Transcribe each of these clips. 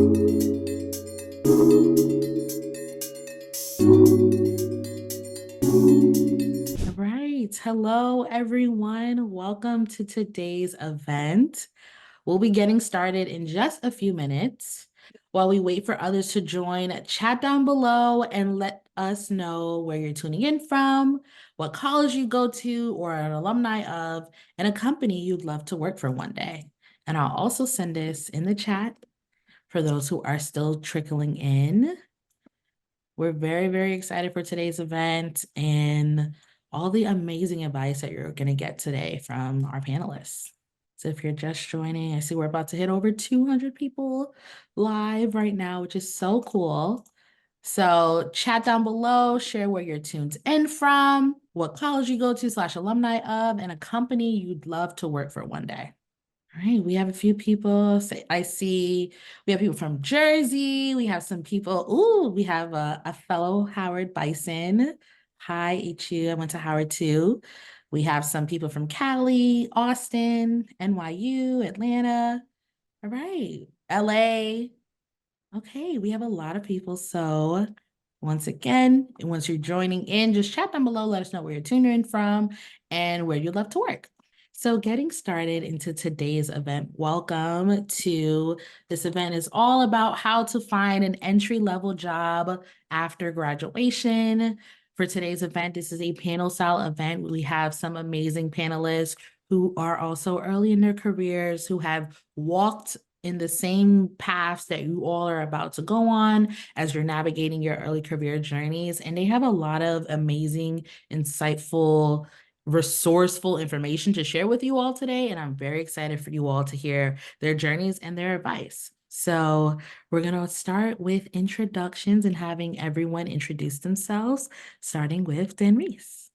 All right. Hello, everyone. Welcome to today's event. We'll be getting started in just a few minutes. While we wait for others to join, chat down below and let us know where you're tuning in from, what college you go to or are an alumni of, and a company you'd love to work for one day. And I'll also send this in the chat for those who are still trickling in. We're very, very excited for today's event and all the amazing advice that you're going to get today from our panelists. So if you're just joining, I see we're about to hit over 200 people live right now, which is so cool. So chat down below, share where you're tuned in from, what college you go to / alumni of, and a company you'd love to work for one day. All right, we have a few people. I see we have people from Jersey. We have some people. Ooh, we have a fellow Howard Bison. Hi, Ichu. I went to Howard too. We have some people from Cali, Austin, NYU, Atlanta. All right, LA. Okay, we have a lot of people. So once again, once you're joining in, just chat down below. Let us know where you're tuning in from and where you'd love to work. So getting started into today's event, welcome to this event is all about how to find an entry-level job after graduation. For today's event, this is a panel style event. We have some amazing panelists who are also early in their careers, who have walked in the same paths that you all are about to go on as you're navigating your early career journeys. And they have a lot of amazing, insightful, resourceful information to share with you all today. And I'm very excited for you all to hear their journeys and their advice. So we're going to start with introductions and having everyone introduce themselves, starting with Dan Reese.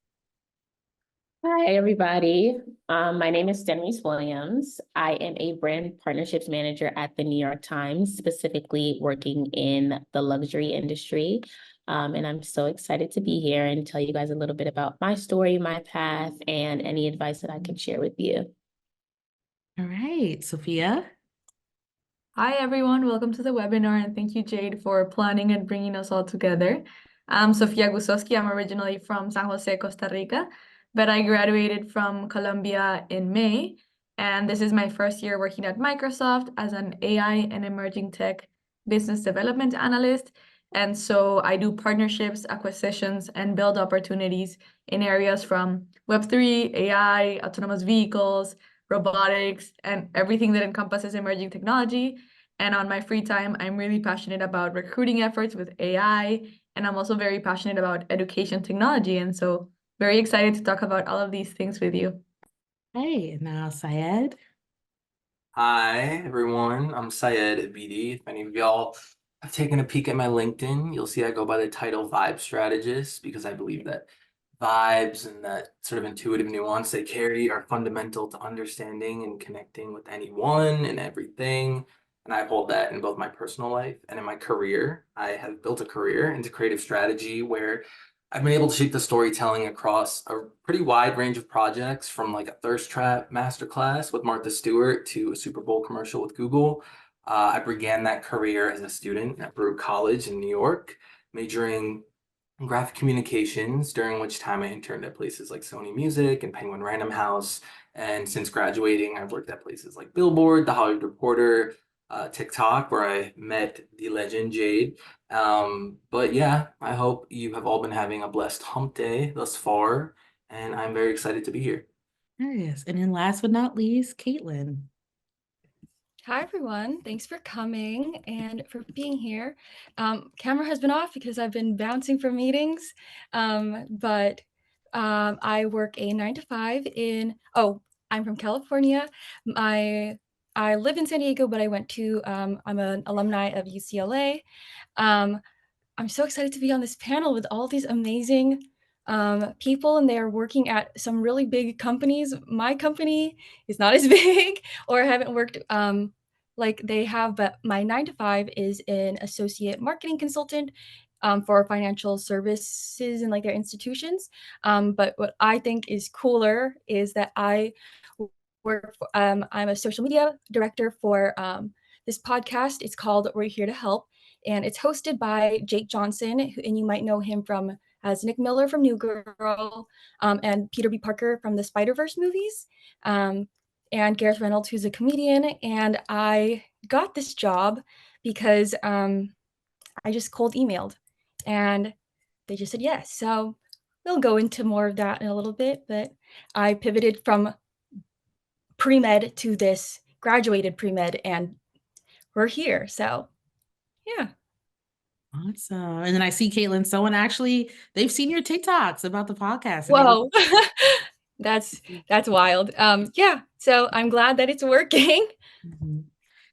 Hi, everybody. My name is Denise Williams. I am a brand partnerships manager at the New York Times, specifically working in the luxury industry. And I'm so excited to be here and tell you guys a little bit about my story, my path, and any advice that I can share with you. All right, Sophia. Hi, everyone. Welcome to the webinar, and thank you, Jade, for planning and bringing us all together. I'm Sofia Gusowski. I'm originally from San Jose, Costa Rica, but I graduated from Colombia in May, and this is my first year working at Microsoft as an AI and emerging tech business development analyst. And so I do partnerships, acquisitions, and build opportunities in areas from Web3, AI, autonomous vehicles, robotics, and everything that encompasses emerging technology. And on my free time, I'm really passionate about recruiting efforts with AI, and I'm also very passionate about education technology. And so very excited to talk about all of these things with you. Hey, now Syed. Hi, everyone. I'm Syed Abidi. If any of y'all have taken a peek at my LinkedIn, you'll see I go by the title Vibe Strategist because I believe that vibes and that sort of intuitive nuance they carry are fundamental to understanding and connecting with anyone and everything. And I hold that in both my personal life and in my career. I have built a career into creative strategy where I've been able to shape the storytelling across a pretty wide range of projects, from like a thirst trap masterclass with Martha Stewart to a Super Bowl commercial with Google. I began that career as a student at Brew College in New York, majoring in graphic communications, during which time I interned at places like Sony Music and Penguin Random House. And since graduating, I've worked at places like Billboard, The Hollywood Reporter, Tik Tok, where I met the legend Jade. But yeah, I hope you have all been having a blessed hump day thus far, and I'm very excited to be here. Yes, and then last but not least, Caitlin. Hi, everyone. Thanks for coming and for being here. Camera has been off because I've been bouncing from meetings, but I work a 9 to 5 I'm from California. I live in San Diego, but I'm an alumni of UCLA. I'm so excited to be on this panel with all these amazing people, and they are working at some really big companies. My company is not as big, or I haven't worked like they have, but my 9 to 5 is an associate marketing consultant for financial services and like their institutions. But what I think is cooler is that I work for, I'm a social media director for this podcast. It's called We're Here to Help, and it's hosted by Jake Johnson, and you might know him from as Nick Miller from New Girl, and Peter B. Parker from the Spider-Verse movies, and Gareth Reynolds, who's a comedian. And I got this job because I just cold emailed, and they just said yes. So we'll go into more of that in a little bit, but I pivoted from pre-med to this graduated pre-med, and we're here. So yeah. Awesome. And then I see Caitlin, someone actually, they've seen your TikToks about the podcast. Whoa. That's wild. Yeah, so I'm glad that it's working. Mhm.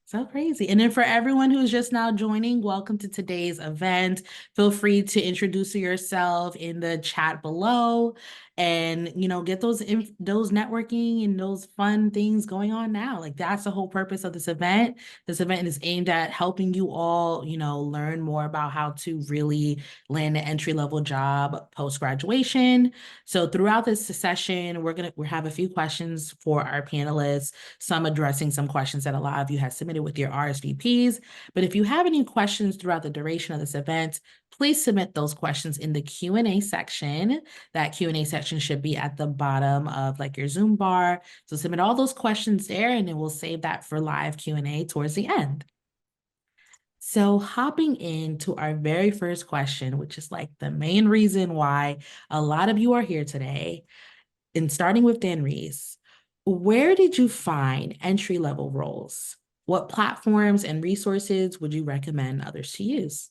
So crazy. And then for everyone who's just now joining, welcome to today's event. Feel free to introduce yourself in the chat below and, get those networking and those fun things going on now. Like that's the whole purpose of this event. This event is aimed at helping you all, learn more about how to really land an entry-level job post-graduation. So throughout this session, we have a few questions for our panelists, some addressing some questions that a lot of you have submitted with your RSVPs. But if you have any questions throughout the duration of this event, please submit those questions in the Q&A section. That Q&A section should be at the bottom of like your Zoom bar. So submit all those questions there, and then we'll save that for live Q&A towards the end. So hopping into our very first question, which is like the main reason why a lot of you are here today, and starting with Dan Reese, where did you find entry-level roles? What platforms and resources would you recommend others to use?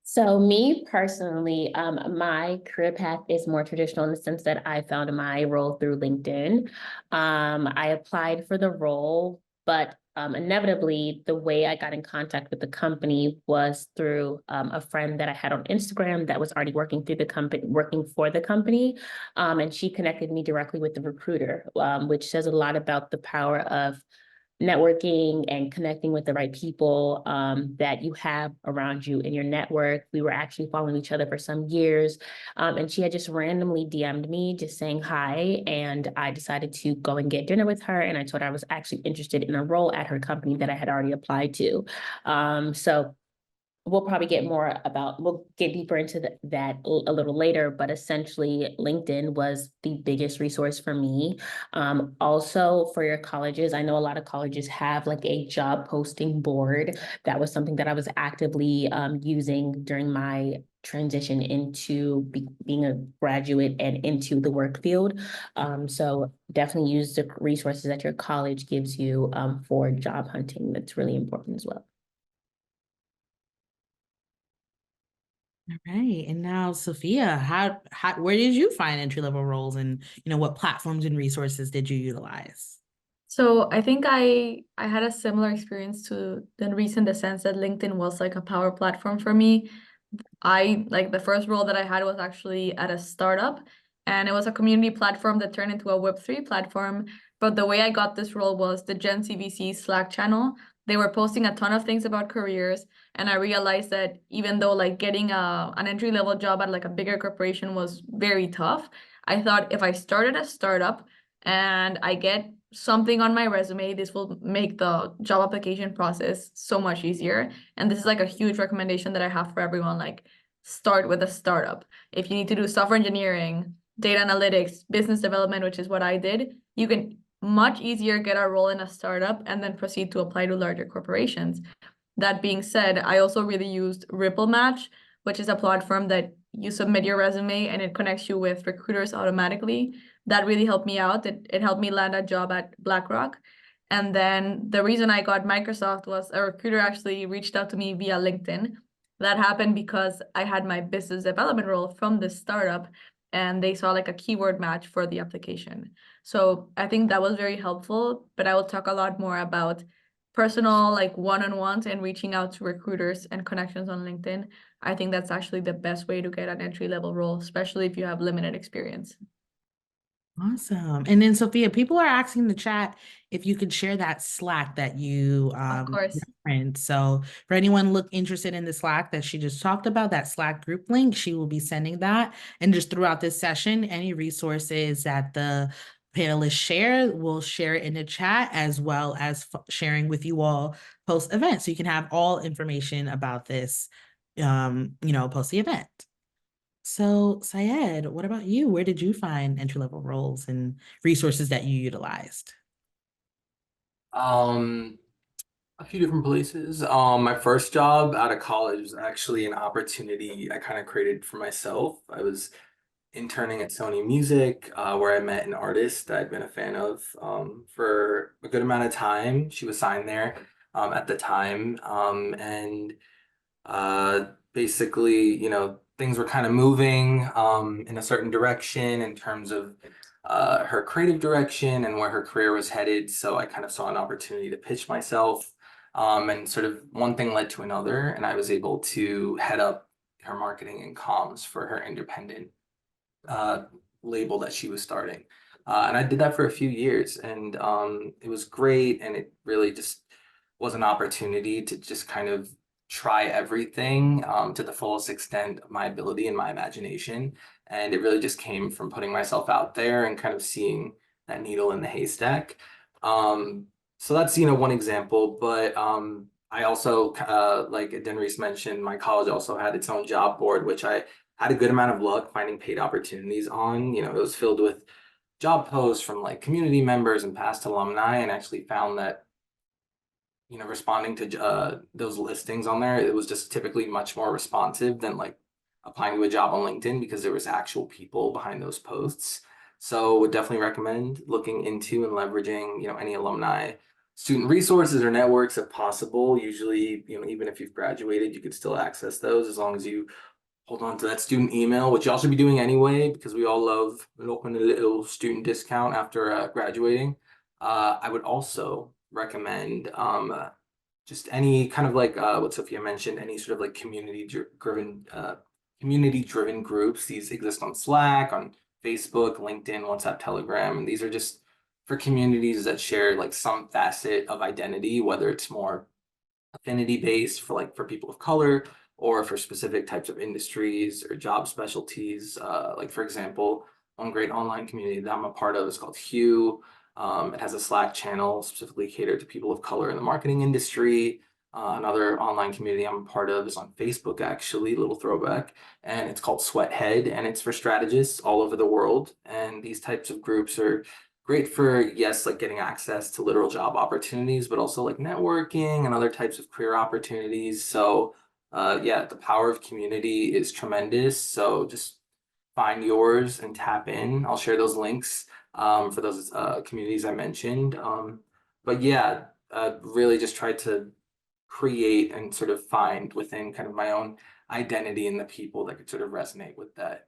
So me personally, my career path is more traditional in the sense that I found my role through LinkedIn. I applied for the role, but inevitably the way I got in contact with the company was through a friend that I had on Instagram that was already working for the company. And she connected me directly with the recruiter, which says a lot about the power of networking and connecting with the right people that you have around you in your network. We were actually following each other for some years, and she had just randomly DM'd me just saying hi, and I decided to go and get dinner with her, and I told her I was actually interested in a role at her company that I had already applied to. So we'll get deeper into that a little later, but essentially LinkedIn was the biggest resource for me. Also for your colleges, I know a lot of colleges have like a job posting board. That was something that I was actively using during my transition into being a graduate and into the work field. So definitely use the resources that your college gives you for job hunting. That's really important as well. All right. And now, Sophia, where did you find entry-level roles, and, what platforms and resources did you utilize? So I think I had a similar experience to the Reese in the sense that LinkedIn was like a power platform for me. The first role that I had was actually at a startup, and it was a community platform that turned into a Web3 platform. But the way I got this role was the Gen CVC Slack channel. They were posting a ton of things about careers, and I realized that even though like getting an entry-level job at like a bigger corporation was very tough, I thought if I started a startup and I get something on my resume, this will make the job application process so much easier. And this is like a huge recommendation that I have for everyone. Like, start with a startup. If you need to do software engineering, data analytics, business development, which is what I did, you can much easier get a role in a startup and then proceed to apply to larger corporations. That being said, I also really used Ripple Match, which is a platform that you submit your resume and it connects you with recruiters automatically. That really helped me out. It helped me land a job at BlackRock. And then the reason I got Microsoft was a recruiter actually reached out to me via LinkedIn. That happened because I had my business development role from this startup, and they saw like a keyword match for the application. So I think that was very helpful, but I will talk a lot more about personal like one-on-ones and reaching out to recruiters and connections on LinkedIn. I think that's actually the best way to get an entry-level role, especially if you have limited experience. Awesome. And then, Sophia, people are asking in the chat if you could share that Slack that you Of course. referenced. So for anyone interested in the Slack that she just talked about, that Slack group link, she will be sending that. And just throughout this session, any resources that the panelists share, we'll share it in the chat as well as sharing with you all post event. So you can have all information about this, post the event. So Syed, what about you? Where did you find entry-level roles and resources that you utilized? A few different places. My first job out of college was actually an opportunity I kind of created for myself. I was interning at Sony Music, where I met an artist that I'd been a fan of for a good amount of time. She was signed there at the time. And basically, things were kind of moving in a certain direction in terms of her creative direction and where her career was headed. So I kind of saw an opportunity to pitch myself. And sort of one thing led to another, and I was able to head up her marketing and comms for her independent uh, label that she was starting. And I did that for a few years, and it was great. And it really just was an opportunity to just kind of try everything to the fullest extent of my ability and my imagination. And it really just came from putting myself out there and kind of seeing that needle in the haystack. Um, so that's, one example, but I also, like Denise mentioned, my college also had its own job board, which I had a good amount of luck finding paid opportunities on. It was filled with job posts from like community members and past alumni, and actually found that, responding to those listings on there, it was just typically much more responsive than like applying to a job on LinkedIn because there was actual people behind those posts. So would definitely recommend looking into and leveraging, any alumni student resources or networks if possible. Usually, even if you've graduated, you could still access those as long as you hold on to that student email, which y'all should be doing anyway, because we all love opening a little student discount after graduating. I would also recommend just any kind of like what Sophia mentioned, any sort of like community driven groups. These exist on Slack, on Facebook, LinkedIn, WhatsApp, Telegram, and these are just for communities that share like some facet of identity, whether it's more affinity based for people of color or for specific types of industries or job specialties. Like for example, one great online community that I'm a part of is called Hue. It has a Slack channel specifically catered to people of color in the marketing industry. Another online community I'm a part of is on Facebook, actually, little throwback, and it's called Sweathead, and it's for strategists all over the world. And these types of groups are great for, yes, like getting access to literal job opportunities, but also like networking and other types of career opportunities. So yeah, the power of community is tremendous. So just find yours and tap in. I'll share those links for those communities I mentioned. But yeah, really just try to create and sort of find within kind of my own identity and the people that could sort of resonate with that.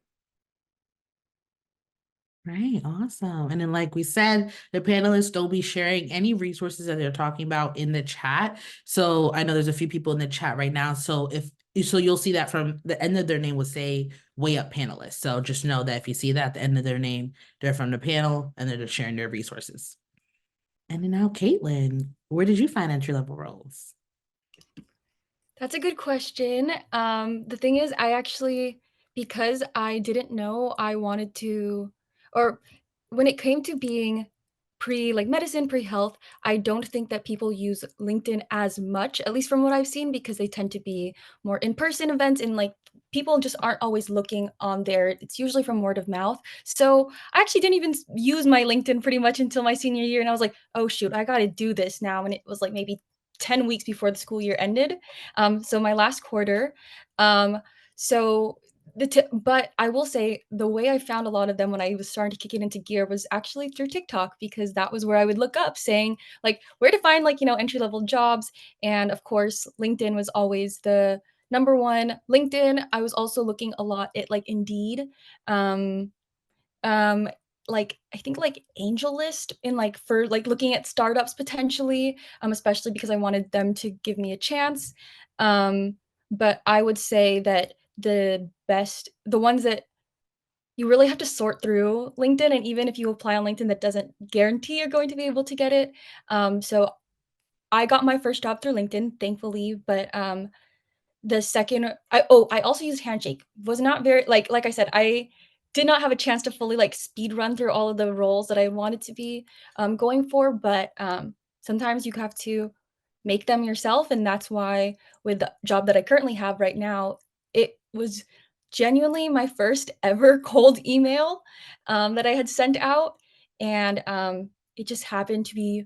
Right, awesome. And then, like we said, the panelists don't be sharing any resources that they're talking about in the chat. So I know there's a few people in the chat right now. So you'll see that from the end of their name will say way up panelists. So just know that if you see that at the end of their name, they're from the panel and they're just sharing their resources. And then now, Caitlin, where did you find entry-level roles? That's a good question. The thing is, because I didn't know I wanted to, or when it came to being medicine, pre-health, I don't think that people use LinkedIn as much, at least from what I've seen, because they tend to be more in-person events and like people just aren't always looking on there. It's usually from word of mouth. So I actually didn't even use my LinkedIn pretty much until my senior year. And I was like, oh shoot, I got to do this now. And it was like maybe 10 weeks before the school year ended. So my last quarter. So but I will say the way I found a lot of them when I was starting to kick it into gear was actually through TikTok, because that was where I would look up saying like where to find entry level jobs. And of course, LinkedIn was always the number one. LinkedIn, I was also looking a lot at like Indeed. Um, um like I think like AngelList in like for like looking at startups potentially, especially because I wanted them to give me a chance. But I would say that the ones that you really have to sort through LinkedIn, and even if you apply on LinkedIn, that doesn't guarantee you're going to be able to get it. So I got my first job through LinkedIn, thankfully, but the second I also used Handshake. Was not very like I said, did not have a chance to fully like speed run through all of the roles that I wanted to be going for, but sometimes you have to make them yourself. And that's why with the job that I currently have right now, it was genuinely my first ever cold email that I had sent out. And it just happened to be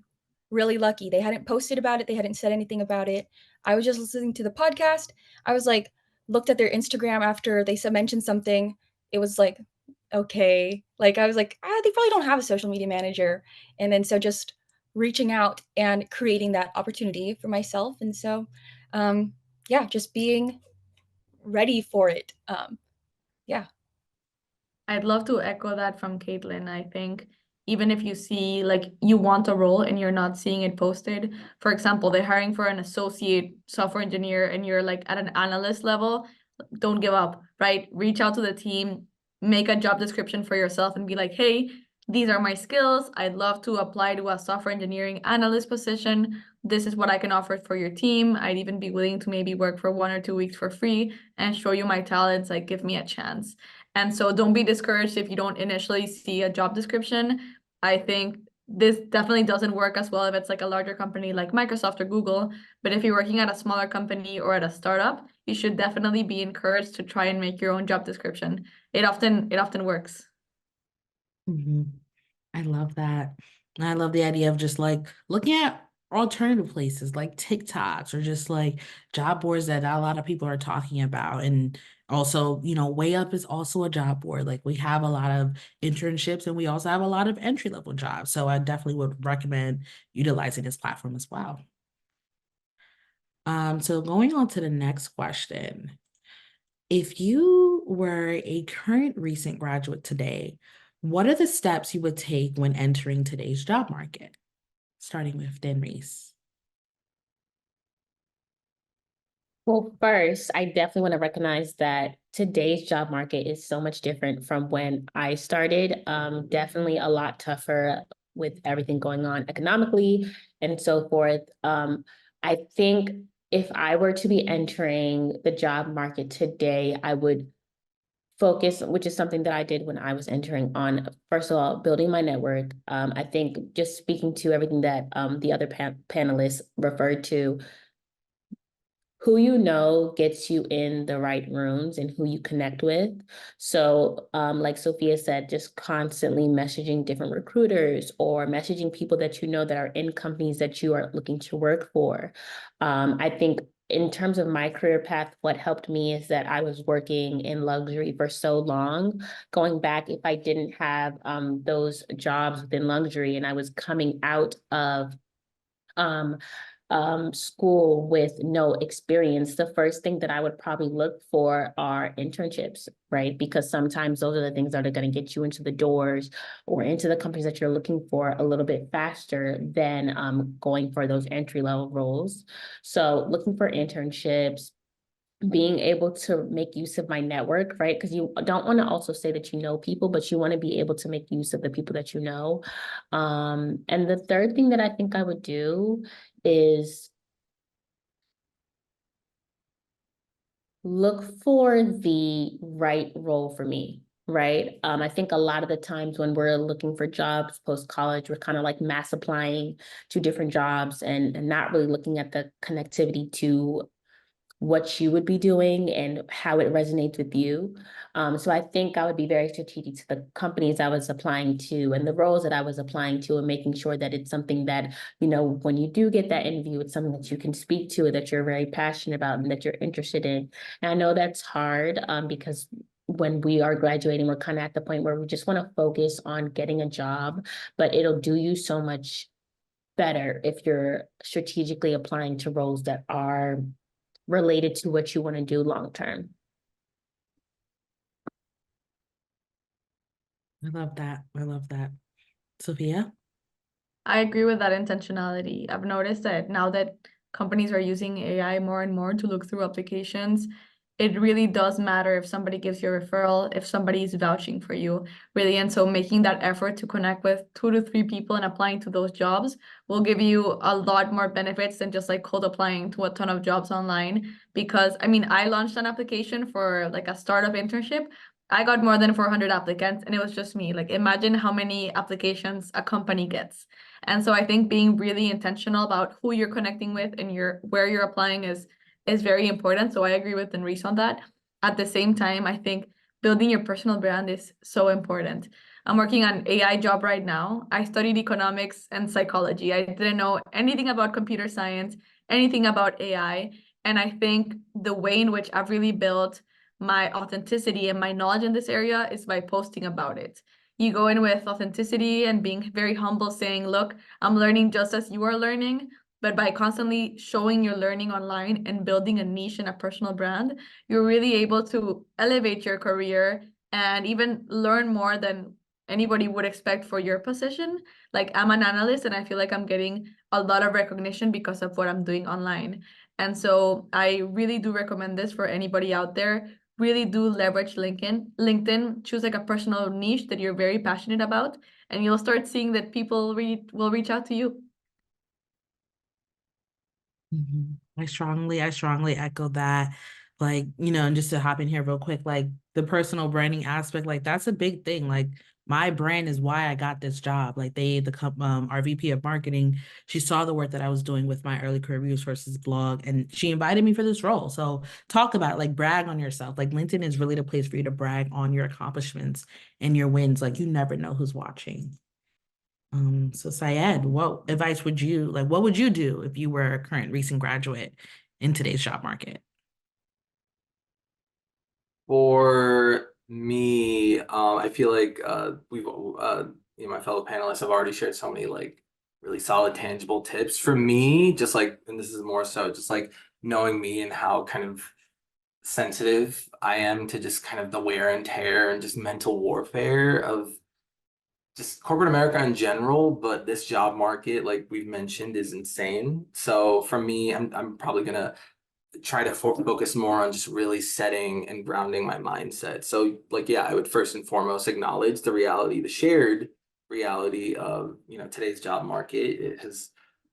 really lucky. They hadn't posted about it, they hadn't said anything about it. I was just listening to the podcast. I was like, looked at their Instagram after they mentioned something. It was like, okay. Like I was like, they probably don't have a social media manager. And then so just reaching out and creating that opportunity for myself. And so yeah, just being ready for it. Yeah. I'd love to echo that from Caitlin. I think even if you see like you want a role and you're not seeing it posted, for example, they're hiring for an associate software engineer and you're like at an analyst level, don't give up, right? Reach out to the team, make a job description for yourself and be like, hey, these are my skills. I'd love to apply to a software engineering analyst position. This is what I can offer for your team. I'd even be willing to maybe work for 1 or 2 weeks for free and show you my talents. Like, give me a chance. And so don't be discouraged if you don't initially see a job description. I think this definitely doesn't work as well if it's like a larger company like Microsoft or Google. But if you're working at a smaller company or at a startup, you should definitely be encouraged to try and make your own job description. It often works. Mhm. I love that. And I love the idea of just like looking at alternative places like TikToks or just like job boards that a lot of people are talking about. And also, Way Up is also a job board. Like we have a lot of internships and we also have a lot of entry-level jobs. So I definitely would recommend utilizing this platform as well. So going on to the next question. If you were a current recent graduate today, what are the steps you would take when entering today's job market? Starting with Denise. Well, first, I definitely want to recognize that today's job market is so much different from when I started. Definitely a lot tougher with everything going on economically and so forth. I think if I were to be entering the job market today, I would focus, which is something that I did when I was entering, on, first of all, building my network. I think just speaking to everything that the other panelists referred to, who you know gets you in the right rooms and who you connect with. So like Sophia said, just constantly messaging different recruiters or messaging people that you know that are in companies that you are looking to work for. I think in terms of my career path, what helped me is that I was working in luxury for so long. Going back, if I didn't have those jobs within luxury and I was coming out of school with no experience, the first thing that I would probably look for are internships, right? Because sometimes those are the things that are going to get you into the doors or into the companies that you're looking for a little bit faster than going for those entry-level roles. So looking for internships, being able to make use of my network, right? Because you don't want to also say that you know people, but you want to be able to make use of the people that you know. And the third thing that I think I would do is look for the right role for me, right? I think a lot of the times when we're looking for jobs post-college, we're kind of like mass applying to different jobs and not really looking at the connectivity to what you would be doing and how it resonates with you. So I think I would be very strategic to the companies I was applying to and the roles that I was applying to, and making sure that it's something that, when you do get that interview, it's something that you can speak to, that you're very passionate about and that you're interested in. And I know that's hard because when we are graduating, we're kind of at the point where we just want to focus on getting a job, but it'll do you so much better if you're strategically applying to roles that are related to what you want to do long term. I love that. I love that. Sophia? I agree with that intentionality. I've noticed that now that companies are using AI more and more to look through applications, it really does matter if somebody gives you a referral, if somebody is vouching for you, really. And so making that effort to connect with 2 to 3 people and applying to those jobs will give you a lot more benefits than just like cold applying to a ton of jobs online. Because I mean, I launched an application for like a startup internship. I got more than 400 applicants and it was just me. Like, imagine how many applications a company gets. And so I think being really intentional about who you're connecting with and where you're applying is very important. So I agree with Enrique on that. At the same time, I think building your personal brand is so important. I'm working on AI job right now. I studied economics and psychology. I didn't know anything about computer science, anything about AI. And I think the way in which I've really built my authenticity and my knowledge in this area is by posting about it. You go in with authenticity and being very humble, saying, look, I'm learning just as you are learning. But by constantly showing your learning online and building a niche and a personal brand, you're really able to elevate your career and even learn more than anybody would expect for your position. Like, I'm an analyst and I feel like I'm getting a lot of recognition because of what I'm doing online. And so I really do recommend this for anybody out there. Really do leverage LinkedIn, choose like a personal niche that you're very passionate about, and you'll start seeing that people will reach out to you. I strongly echo that. Like, and just to hop in here real quick, like the personal branding aspect, like that's a big thing. Like my brand is why I got this job. Like our VP of marketing, she saw the work that I was doing with my early career resources blog, and she invited me for this role. So talk about it, like brag on yourself. Like LinkedIn is really the place for you to brag on your accomplishments and your wins. Like you never know who's watching. So Syed, what would you do if you were a current recent graduate in today's job market? For me, I feel like my fellow panelists have already shared so many like really solid, tangible tips. For me, just like, and this is more so just like knowing me and how kind of sensitive I am to just kind of the wear and tear and just mental warfare of just corporate America in general, but this job market, like we've mentioned, is insane. So for me, I'm probably gonna try to focus more on just really setting and grounding my mindset. So like, yeah, I would first and foremost acknowledge the shared reality of, today's job market. It has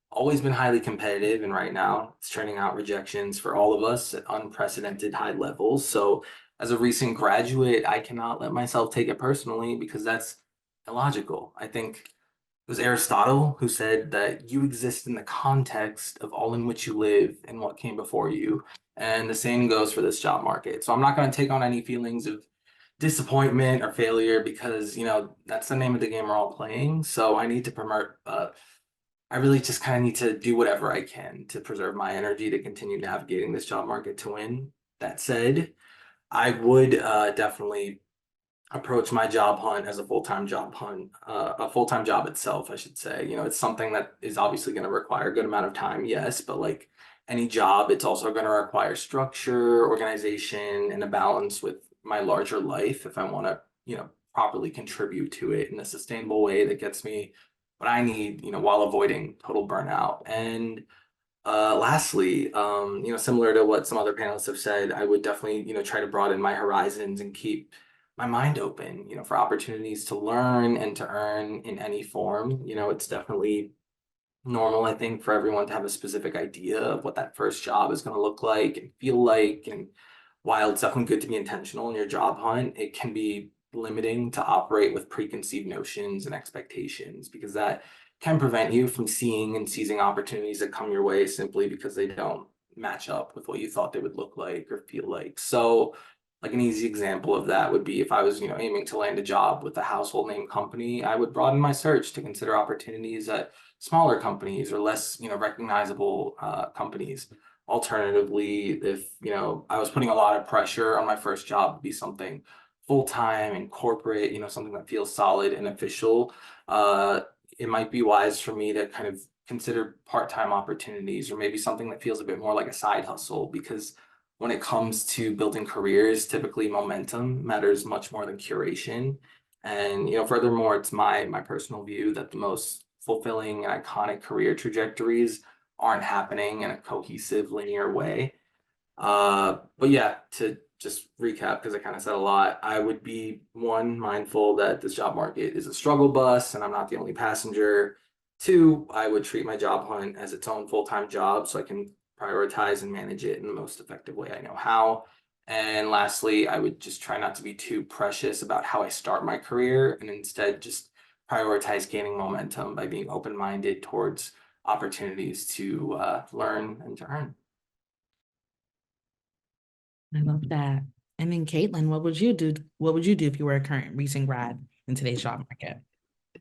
always been highly competitive, and right now it's turning out rejections for all of us at unprecedented high levels. So as a recent graduate, I cannot let myself take it personally because that's illogical. I think it was Aristotle who said that you exist in the context of all in which you live and what came before you. And the same goes for this job market. So I'm not going to take on any feelings of disappointment or failure because, that's the name of the game we're all playing. So I need to promote, I really just kind of need to do whatever I can to preserve my energy to continue navigating this job market to win. That said, I would definitely approach my job hunt as a full-time job hunt, a full-time job itself, I should say. It's something that is obviously going to require a good amount of time, yes, but like any job, it's also going to require structure, organization, and a balance with my larger life if I want to, properly contribute to it in a sustainable way that gets me what I need, while avoiding total burnout. And lastly, similar to what some other panelists have said, I would definitely, try to broaden my horizons and keep my mind open, for opportunities to learn and to earn in any form. It's definitely normal, I think, for everyone to have a specific idea of what that first job is going to look like and feel like. And while it's definitely good to be intentional in your job hunt, it can be limiting to operate with preconceived notions and expectations because that can prevent you from seeing and seizing opportunities that come your way simply because they don't match up with what you thought they would look like or feel like. So, like an easy example of that would be if I was, aiming to land a job with a household name company, I would broaden my search to consider opportunities at smaller companies or less, recognizable companies. Alternatively, if, I was putting a lot of pressure on my first job to be something full-time and corporate, something that feels solid and official, it might be wise for me to kind of consider part-time opportunities or maybe something that feels a bit more like a side hustle because when it comes to building careers, typically momentum matters much more than curation. And, furthermore, it's my personal view that the most fulfilling and iconic career trajectories aren't happening in a cohesive linear way. But yeah, to just recap, because I kind of said a lot, I would be one, mindful that this job market is a struggle bus and I'm not the only passenger. Two, I would treat my job hunt as its own full-time job so I can prioritize and manage it in the most effective way I know how. And lastly, I would just try not to be too precious about how I start my career and instead just prioritize gaining momentum by being open-minded towards opportunities to learn and to earn. I love that. And then Caitlin, what would you do? What would you do if you were a current recent grad in today's job market?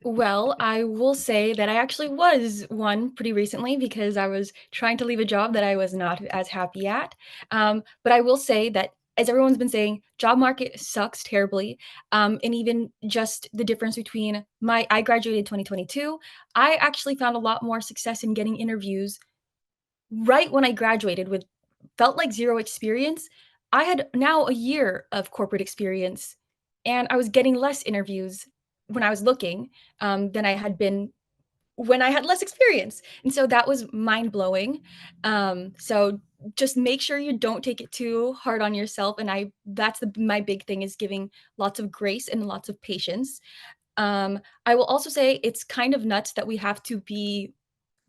Well, I will say that I actually was one pretty recently because I was trying to leave a job that I was not as happy at. But I will say that, as everyone's been saying, job market sucks terribly. And even just the difference between I graduated 2022. I actually found a lot more success in getting interviews right when I graduated with felt like zero experience. I had now a year of corporate experience, and I was getting less interviews when I was looking than I had been when I had less experience. And so that was mind blowing. So just make sure you don't take it too hard on yourself. And that's my big thing is giving lots of grace and lots of patience. I will also say it's kind of nuts that we have to be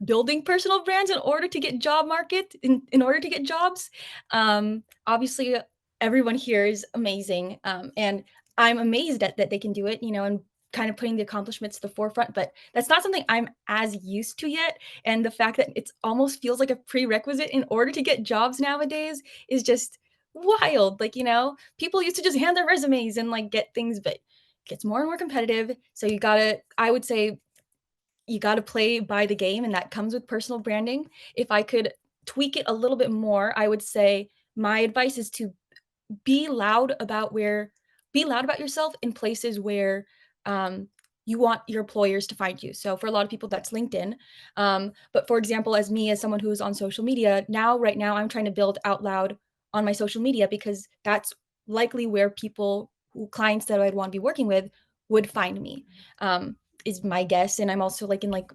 building personal brands in order to get job market in order to get jobs. Obviously, everyone here is amazing, and I'm amazed at that they can do it, and kind of putting the accomplishments to the forefront. But that's not something I'm as used to yet. And the fact that it's almost feels like a prerequisite in order to get jobs nowadays is just wild. Like, people used to just hand their resumes and like get things, but it gets more and more competitive. So I would say you got to play by the game, and that comes with personal branding. If I could tweak it a little bit more, I would say my advice is to be loud about yourself in places where you want your employers to find you. So for a lot of people, that's LinkedIn. But for example, as me, as someone who's on social media right now, I'm trying to build out loud on my social media because that's likely where clients that I'd want to be working with would find me. Is my guess. And I'm also like in like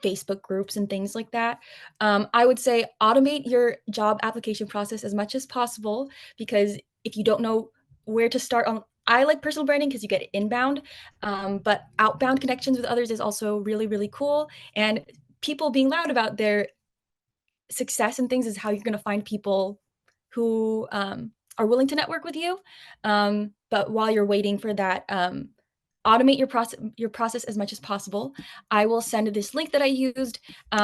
Facebook groups and things like that. I would say automate your job application process as much as possible, because if you don't know where to start I like personal branding because you get inbound, but outbound connections with others is also really, really cool. And people being loud about their success and things is how you're going to find people who are willing to network with you. But while you're waiting for that, automate your process as much as possible. I will send this link that I used.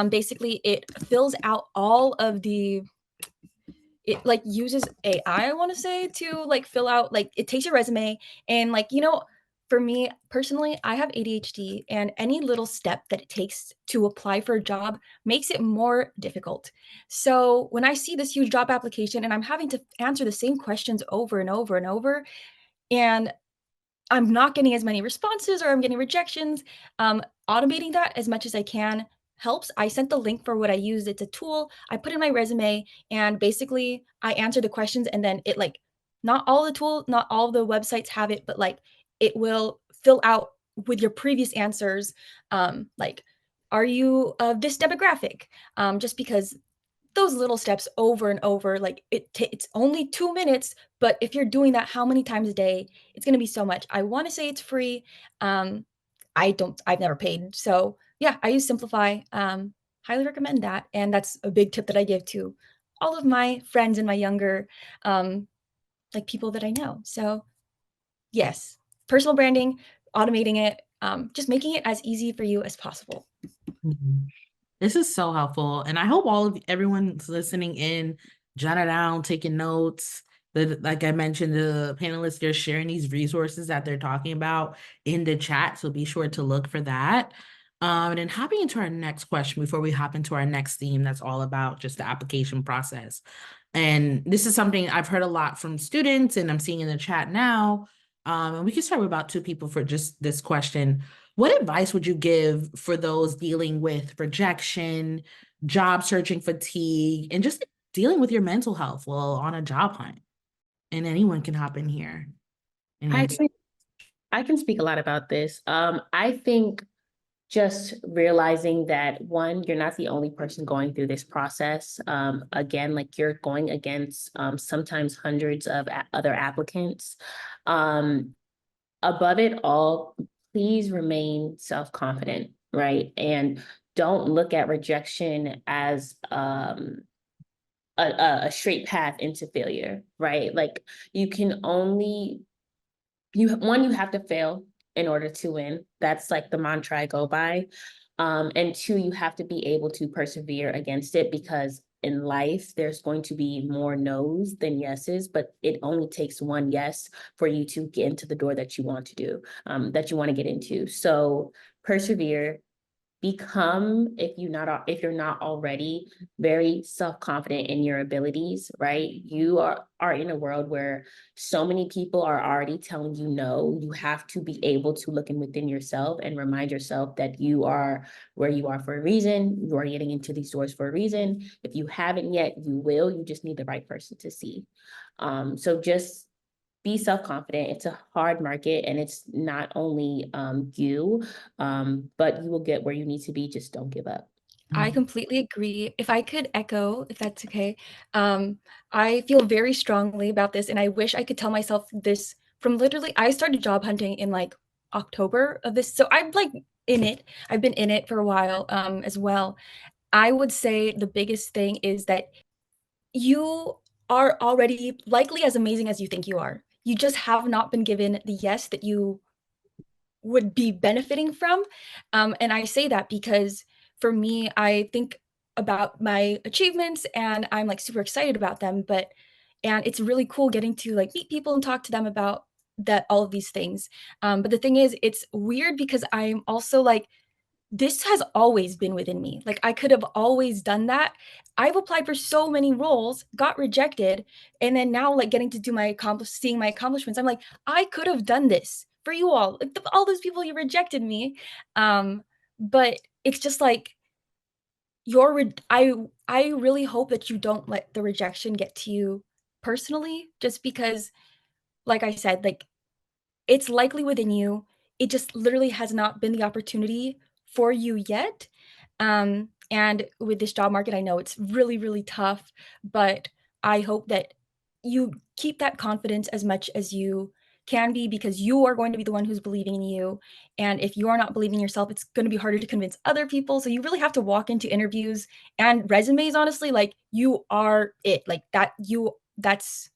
Basically, it fills out all of it like uses AI, I want to say, to like fill out, like it takes your resume and like, for me personally, I have ADHD, and any little step that it takes to apply for a job makes it more difficult. So when I see this huge job application and I'm having to answer the same questions over and over and over, and I'm not getting as many responses or I'm getting rejections, automating that as much as I can helps. I sent the link for what I used. It's a tool. I put in my resume and basically I answer the questions, and then it like not all the websites have it, but like it will fill out with your previous answers. Like, are you of this demographic? Just because those little steps over and over, like it's only 2 minutes, but if you're doing that how many times a day, it's going to be so much. I want to say it's free. I've never paid. So yeah, I use Simplify. Highly recommend that. And that's a big tip that I give to all of my friends and my younger, like people that I know. So yes, personal branding, automating it, just making it as easy for you as possible. Mhm. This is so helpful. And I hope everyone's listening in, jot it down, taking notes. Like I mentioned, the panelists, they're sharing these resources that they're talking about in the chat. So be sure to look for that. And then hopping into our next question before we hop into our next theme, that's all about just the application process. And this is something I've heard a lot from students and I'm seeing in the chat now. And we can start with about 2 people for just this question. What advice would you give for those dealing with rejection, job searching fatigue, and just dealing with your mental health while on a job hunt? And anyone can hop in here. I can speak a lot about this. I think just realizing that, one, you're not the only person going through this process. Again, like you're going against sometimes hundreds of other applicants. Above it all, please remain self-confident, right? And don't look at rejection as a straight path into failure, right? Like you can only you have to fail in order to win. That's like the mantra I go by. And two, you have to be able to persevere against it, because in life there's going to be more no's than yeses, but it only takes one yes for you to get into the door that you want to do, that you want to get into. So persevere. Become, if you're not already very self-confident in your abilities, right? You are in a world where so many people are already telling you no. You have to be able to look within yourself and remind yourself that you are where you are for a reason. You are getting into these doors for a reason. If you haven't yet, you will. You just need the right person to see. So just be self-confident. It's a hard market, and it's not only you, but you will get where you need to be. Just don't give up. I completely agree. If I could echo, if that's okay, I feel very strongly about this, and I wish I could tell myself this from literally, I started job hunting in like October of this. So I'm like in it. I've been in it for a while as well. I would say the biggest thing is that you are already likely as amazing as you think you are. You just have not been given the yes that you would be benefiting from. And I say that because for me, I think about my achievements and I'm like super excited about them. And it's really cool getting to like meet people and talk to them about that, all of these things. But the thing is, it's weird because I'm also like, this has always been within me. Like I could have always done that. I've applied for so many roles, got rejected, and then now like getting to do seeing my accomplishments. I'm like, I could have done this for you all. Like all those people you rejected me. But it's just like I really hope that you don't let the rejection get to you personally, just because like I said, like it's likely within you. It just literally has not been the opportunity for you yet. And with this job market, I know it's really, really tough, but I hope that you keep that confidence as much as you can be, because you are going to be the one who's believing in you. And if you are not believing in yourself, it's going to be harder to convince other people. So you really have to walk into interviews and resumes, honestly, like you are it, like that that's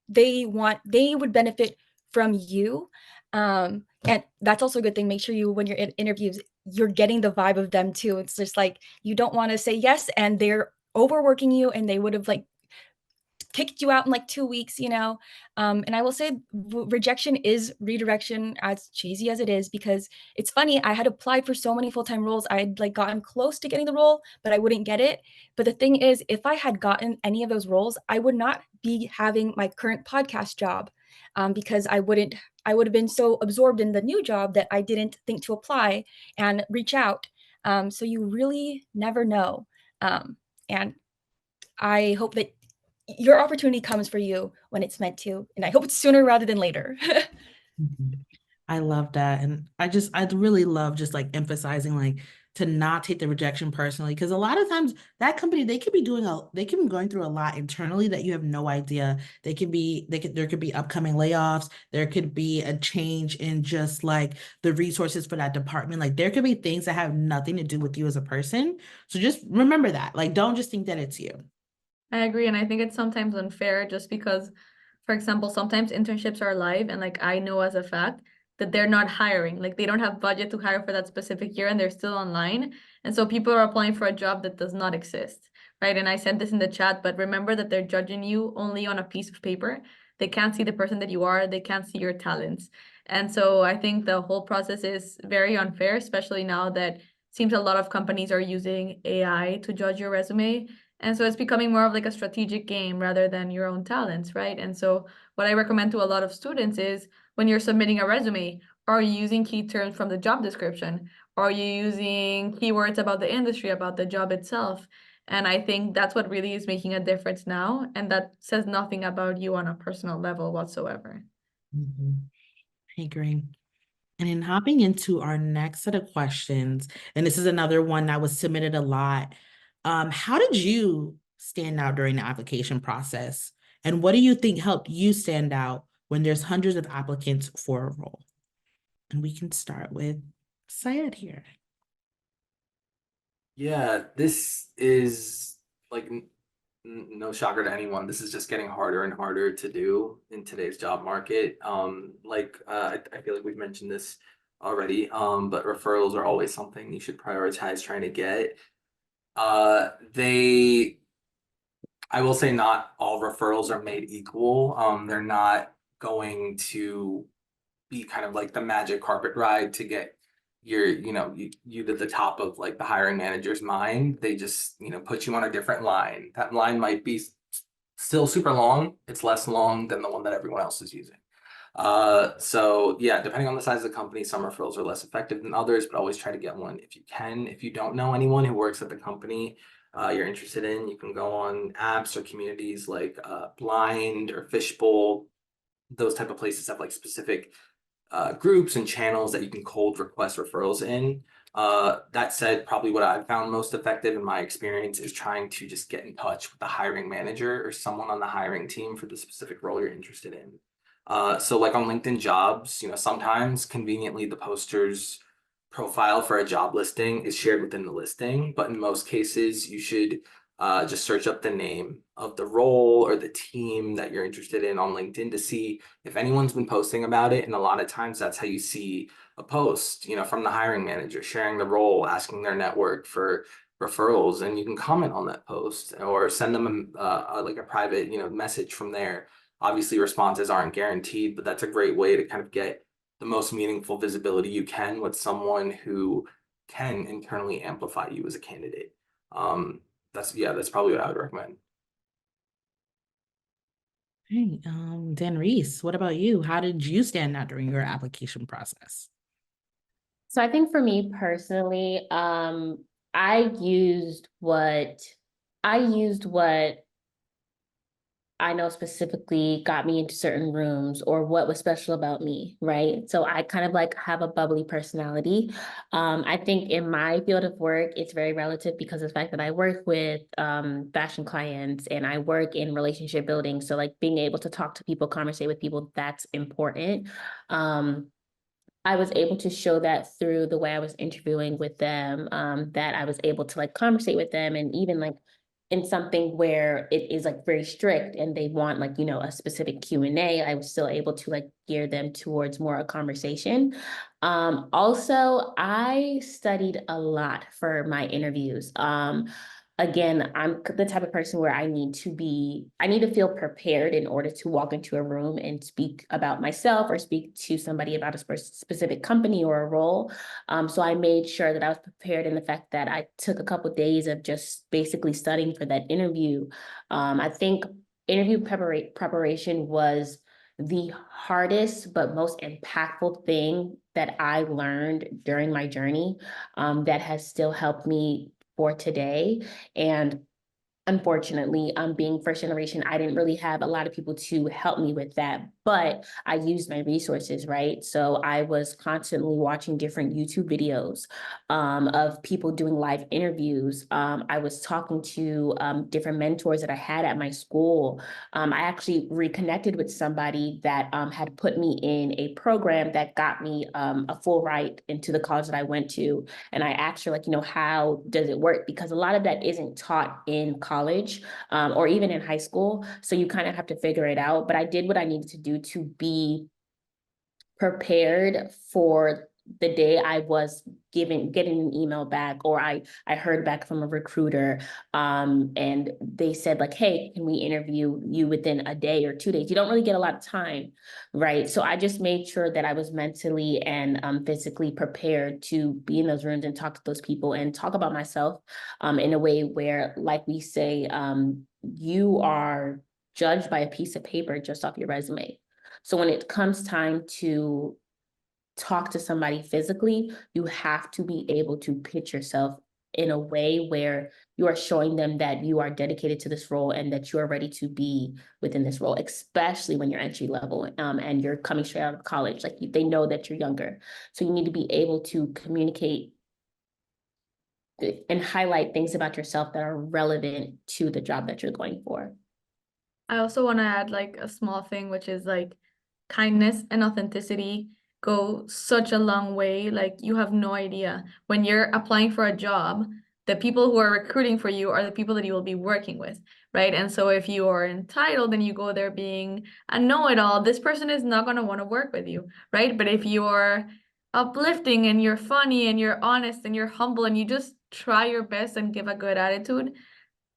they would benefit from you. And that's also a good thing. Make sure you, when you're in interviews, you're getting the vibe of them too. It's just like you don't want to say yes and they're overworking you and they would have like kicked you out in like 2 weeks, you know? And I will say rejection is redirection, as cheesy as it is, because it's funny. I had applied for so many full-time roles. I had like gotten close to getting the role, but I wouldn't get it. But the thing is, if I had gotten any of those roles, I would not be having my current podcast job, because I would have been so absorbed in the new job that I didn't think to apply and reach out. So you really never know. And I hope that your opportunity comes for you when it's meant to, and I hope it's sooner rather than later. Mhm. I love that. And I really love just like emphasizing like to not take the rejection personally. Because a lot of times that company, they could be going through a lot internally that you have no idea. There could be upcoming layoffs. There could be a change in just like the resources for that department. Like there could be things that have nothing to do with you as a person. So just remember that. Like, don't just think that it's you. I agree, and I think it's sometimes unfair just because, for example, sometimes internships are live, and like I know as a fact that they're not hiring, like they don't have budget to hire for that specific year, and they're still online, and so people are applying for a job that does not exist, right? And I said this in the chat, but remember that they're judging you only on a piece of paper. They can't see the person that you are. They can't see your talents, and so I think the whole process is very unfair, especially now that seems a lot of companies are using AI to judge your resume. And so it's becoming more of like a strategic game rather than your own talents, right? And so what I recommend to a lot of students is when you're submitting a resume, are you using key terms from the job description? Are you using keywords about the industry, about the job itself? And I think that's what really is making a difference now. And that says nothing about you on a personal level whatsoever. Mhm. I agree. And in hopping into our next set of questions, and this is another one that was submitted a lot. How did you stand out during the application process? And what do you think helped you stand out when there's hundreds of applicants for a role? And we can start with Syed here. Yeah, this is like no shocker to anyone, this is just getting harder and harder to do in today's job market. I feel like we've mentioned this already, but referrals are always something you should prioritize trying to get. They I will say not all referrals are made equal. They're not going to be kind of like the magic carpet ride to get you to the top of like the hiring manager's mind. They just, put you on a different line. That line might be still super long. It's less long than the one that everyone else is using. So yeah, depending on the size of the company, some referrals are less effective than others, but always try to get one if you can. If you don't know anyone who works at the company you're interested in, you can go on apps or communities like Blind or Fishbowl. Those type of places have like specific groups and channels that you can cold request referrals in. That said, probably what I've found most effective in my experience is trying to just get in touch with the hiring manager or someone on the hiring team for the specific role you're interested in. So like on LinkedIn Jobs, sometimes conveniently the poster's profile for a job listing is shared within the listing, but in most cases you should just search up the name of the role or the team that you're interested in on LinkedIn to see if anyone's been posting about it. And a lot of times that's how you see a post, from the hiring manager sharing the role, asking their network for referrals, and you can comment on that post or send them like a private, message from there. Obviously, responses aren't guaranteed, but that's a great way to kind of get the most meaningful visibility you can with someone who can internally amplify you as a candidate. That's probably what I would recommend. Hey, Dan Reese, what about you? How did you stand out during your application process? So I think for me personally, I used what I know specifically got me into certain rooms or what was special about me, right? So I kind of like have a bubbly personality. I think in my field of work, it's very relative because of the fact that I work with fashion clients and I work in relationship building. So like being able to talk to people, conversate with people, that's important. I was able to show that through the way I was interviewing with them, that I was able to like conversate with them, and even like in something where it is like very strict and they want like, a specific Q&A, I was still able to like gear them towards more a conversation. Also, I studied a lot for my interviews. Again, I'm the type of person where I need to feel prepared in order to walk into a room and speak about myself or speak to somebody about a specific company or a role. So I made sure that I was prepared in the fact that I took a couple of days of just basically studying for that interview. I think interview preparation was the hardest but most impactful thing that I learned during my journey, that has still helped me for today. And unfortunately, being first generation, I didn't really have a lot of people to help me with that, but I used my resources, right? So I was constantly watching different YouTube videos of people doing live interviews. I was talking to different mentors that I had at my school. I actually reconnected with somebody that had put me in a program that got me a full ride into the college that I went to. And I asked her, like, how does it work? Because a lot of that isn't taught in college or even in high school. So you kind of have to figure it out. But I did what I needed to do to be prepared for the day I was getting an email back, or I heard back from a recruiter, and they said like, hey, can we interview you within a day or 2 days? You don't really get a lot of time, right? So I just made sure that I was mentally and physically prepared to be in those rooms and talk to those people and talk about myself in a way where, like we say, you are judged by a piece of paper just off your resume. So when it comes time to talk to somebody physically, you have to be able to pitch yourself in a way where you are showing them that you are dedicated to this role and that you are ready to be within this role, especially when you're entry level and you're coming straight out of college. Like they know that you're younger. So you need to be able to communicate and highlight things about yourself that are relevant to the job that you're going for. I also want to add like a small thing, which is like kindness and authenticity go such a long way. Like you have no idea when you're applying for a job, the people who are recruiting for you are the people that you will be working with, right? And so if you are entitled and you go there being a know-it-all, this person is not going to want to work with you, right? But if you're uplifting and you're funny and you're honest and you're humble and you just try your best and give a good attitude,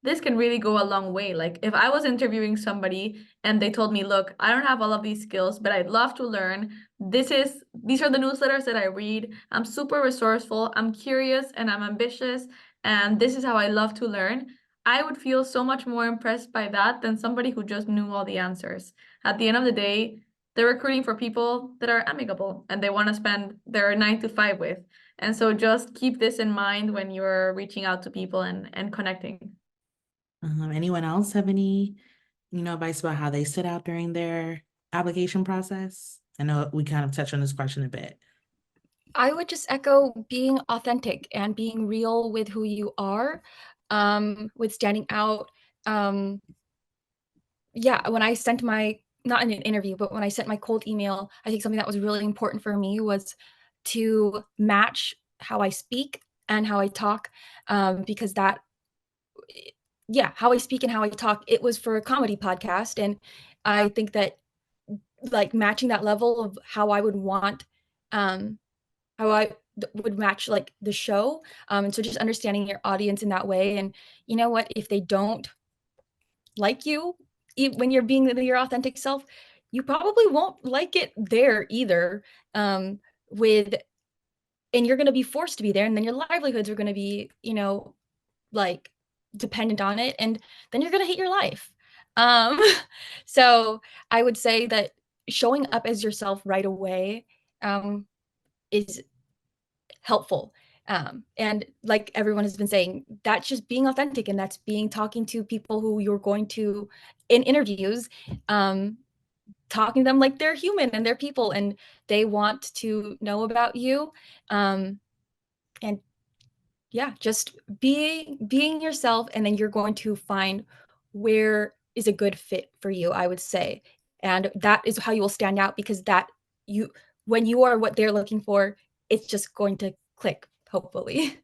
this can really go a long way. Like if I was interviewing somebody and they told me, look, I don't have all of these skills, but I'd love to learn. These are the newsletters that I read. I'm super resourceful, I'm curious, and I'm ambitious, and this is how I love to learn. I would feel so much more impressed by that than somebody who just knew all the answers. At the end of the day, they're recruiting for people that are amicable and they want to spend their 9 to 5 with. And so just keep this in mind when you're reaching out to people and connecting. Anyone else have any, advice about how they stood out during their application process? I know we kind of touched on this question a bit. I would just echo being authentic and being real with who you are, with standing out. Yeah, when I sent not in an interview, but when I sent my cold email, I think something that was really important for me was to match how I speak and how I talk, because how I speak and how I talk, it was for a comedy podcast. And I think that like matching that level of how I would want, how I would match like the show. And so just understanding your audience in that way. And you know what, if they don't like you when you're being your authentic self, you probably won't like it there either. With And you're going to be forced to be there, and then your livelihoods are going to be, like dependent on it, and then you're going to hate your life. Um, so I would say that showing up as yourself right away is helpful. And like everyone has been saying, that's just being authentic, and that's talking to people who you're going to in interviews, talking to them like they're human and they're people and they want to know about you. And yeah, just being yourself, and then you're going to find where is a good fit for you, I would say. And that is how you will stand out, because when you are what they're looking for, it's just going to click, hopefully.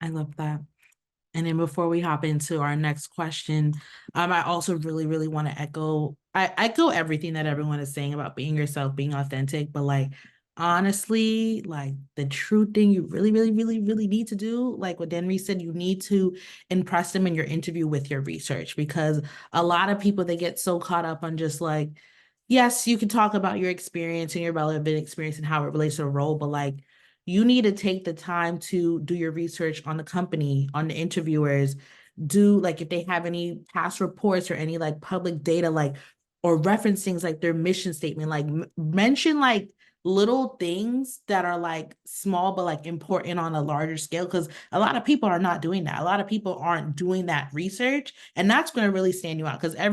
I love that. And then before we hop into our next question, I also really, really want to I echo everything that everyone is saying about being yourself, being authentic, but like, honestly, like the true thing you really, really, really, really need to do, like what Denry said, you need to impress them in your interview with your research, because a lot of people, they get so caught up on just like, yes, you can talk about your experience and your relevant experience and how it relates to the role, but like, you need to take the time to do your research on the company, on the interviewers, do like if they have any past reports or any like public data, like, or reference things like their mission statement, like mention like little things that are like small but like important on a larger scale, because a lot of people are not doing that. A lot of people aren't doing that research, and that's going to really stand you out, because a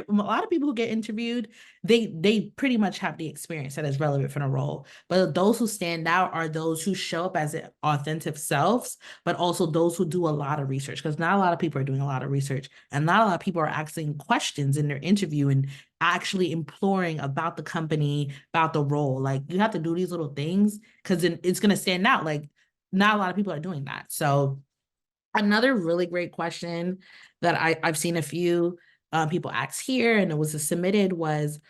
lot of people who get interviewed, they pretty much have the experience that is relevant for the role. But those who stand out are those who show up as their authentic selves, but also those who do a lot of research, because not a lot of people are doing a lot of research, and not a lot of people are asking questions in their interview and actually imploring about the company, about the role. Like, you have to do these little things, because it's going to stand out. Like, not a lot of people are doing that. So another really great question that I've seen a few people ask here, and it was submitted, was,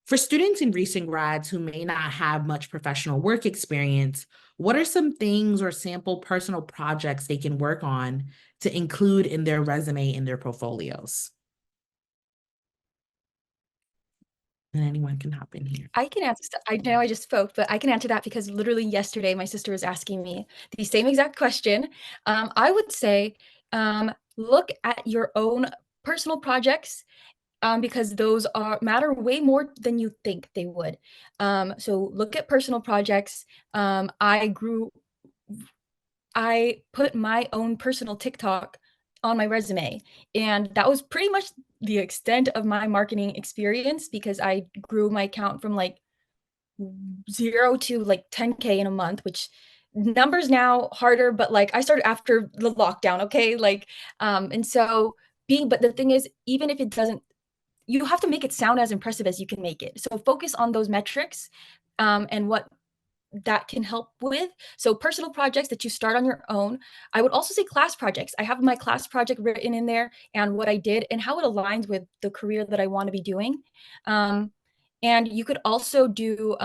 for students and recent grads who may not have much professional work experience, what are some things or sample personal projects they can work on to include in their resume, in their portfolios? And anyone can hop in here. I can answer. I know I just spoke, but I can answer that because literally yesterday my sister was asking me the same exact question. I would say look at your own personal projects, because those matter way more than you think they would. So look at personal projects. I put my own personal TikTok on my resume, and that was pretty much the extent of my marketing experience, because I grew my account from like 0 to like 10K in a month, which numbers now harder, but like I started after the lockdown, okay? Like, and so but the thing is, even if it doesn't, you have to make it sound as impressive as you can make it. So focus on those metrics, and what that can help with. So personal projects that you start on your own. I would also say class projects. I have my class project written in there and what I did and how it aligns with the career that I want to be doing. And you could also do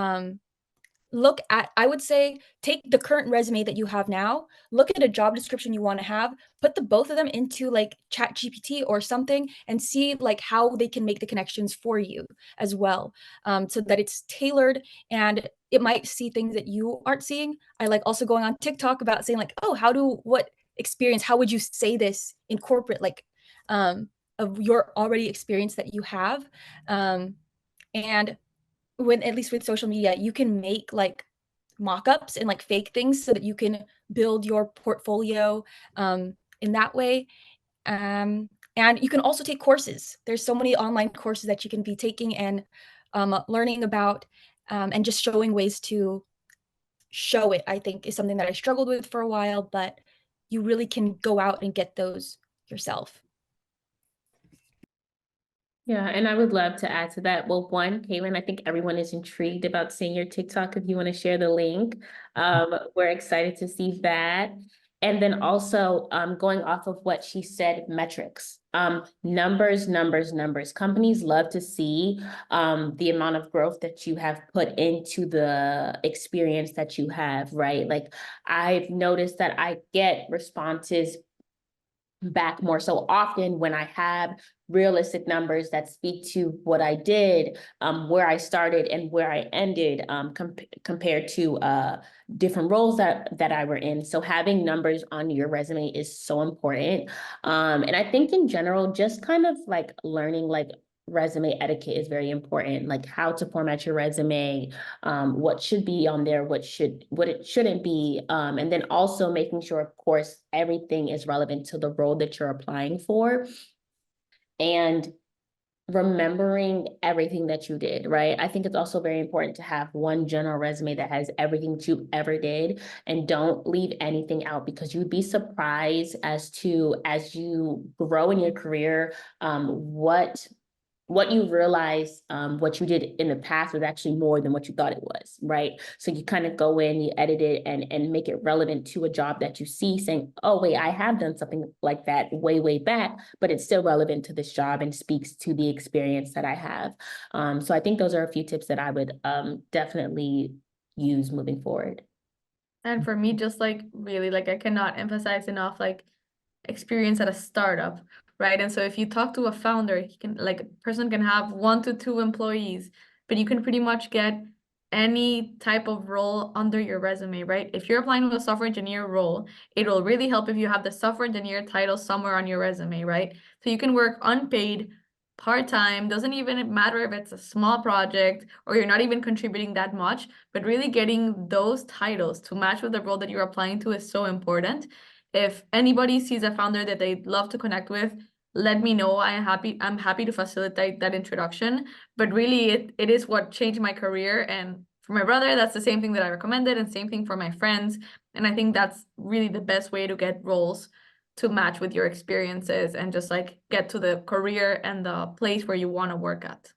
look at, I would say, take the current resume that you have now, look at a job description you want to have, put the both of them into like Chat GPT or something, and see like how they can make the connections for you as well, so that it's tailored and it might see things that you aren't seeing. I like also going on TikTok about saying like, oh, what experience, how would you say this in corporate, like of your already experience that you have. And when, at least with social media, you can make like mock-ups and like fake things so that you can build your portfolio in that way. And you can also take courses. There's so many online courses that you can be taking and learning about, and just showing ways to show it, I think, is something that I struggled with for a while, but you really can go out and get those yourself. Yeah, and I would love to add to that. Well, one, Kaylin, I think everyone is intrigued about seeing your TikTok. If you want to share the link, we're excited to see that. And then also going off of what she said, metrics, numbers, numbers, numbers. Companies love to see the amount of growth that you have put into the experience that you have, right? Like I've noticed that I get responses back more so often when I have realistic numbers that speak to what I did, where I started and where I ended, compared to different roles that I were in. So having numbers on your resume is so important. And I think in general, just kind of like learning like resume etiquette is very important, like how to format your resume, what should be on there, what it shouldn't be, and then also making sure, of course, everything is relevant to the role that you're applying for, and remembering everything that you did, right? I think it's also very important to have one general resume that has everything that you ever did, and don't leave anything out, because you'd be surprised as you grow in your career, what you realize, what you did in the past was actually more than what you thought it was, right? So you kind of go in, you edit it and make it relevant to a job that you see, saying, oh, wait, I have done something like that way, way back, but it's still relevant to this job and speaks to the experience that I have. So I think those are a few tips that I would definitely use moving forward. And for me, just like really, like I cannot emphasize enough, like experience at a startup, right? And so if you talk to a founder, he can, like, a person can have 1 to 2 employees, but you can pretty much get any type of role under your resume, right? If you're applying to a software engineer role, it will really help if you have the software engineer title somewhere on your resume, right? So you can work unpaid, part-time, doesn't even matter if it's a small project or you're not even contributing that much, but really getting those titles to match with the role that you're applying to is so important. If anybody sees a founder that they'd love to connect with, let me know. I'm happy to facilitate that introduction. But really, it is what changed my career. And for my brother, that's the same thing that I recommended, and same thing for my friends. And I think that's really the best way to get roles to match with your experiences and just like get to the career and the place where you want to work at.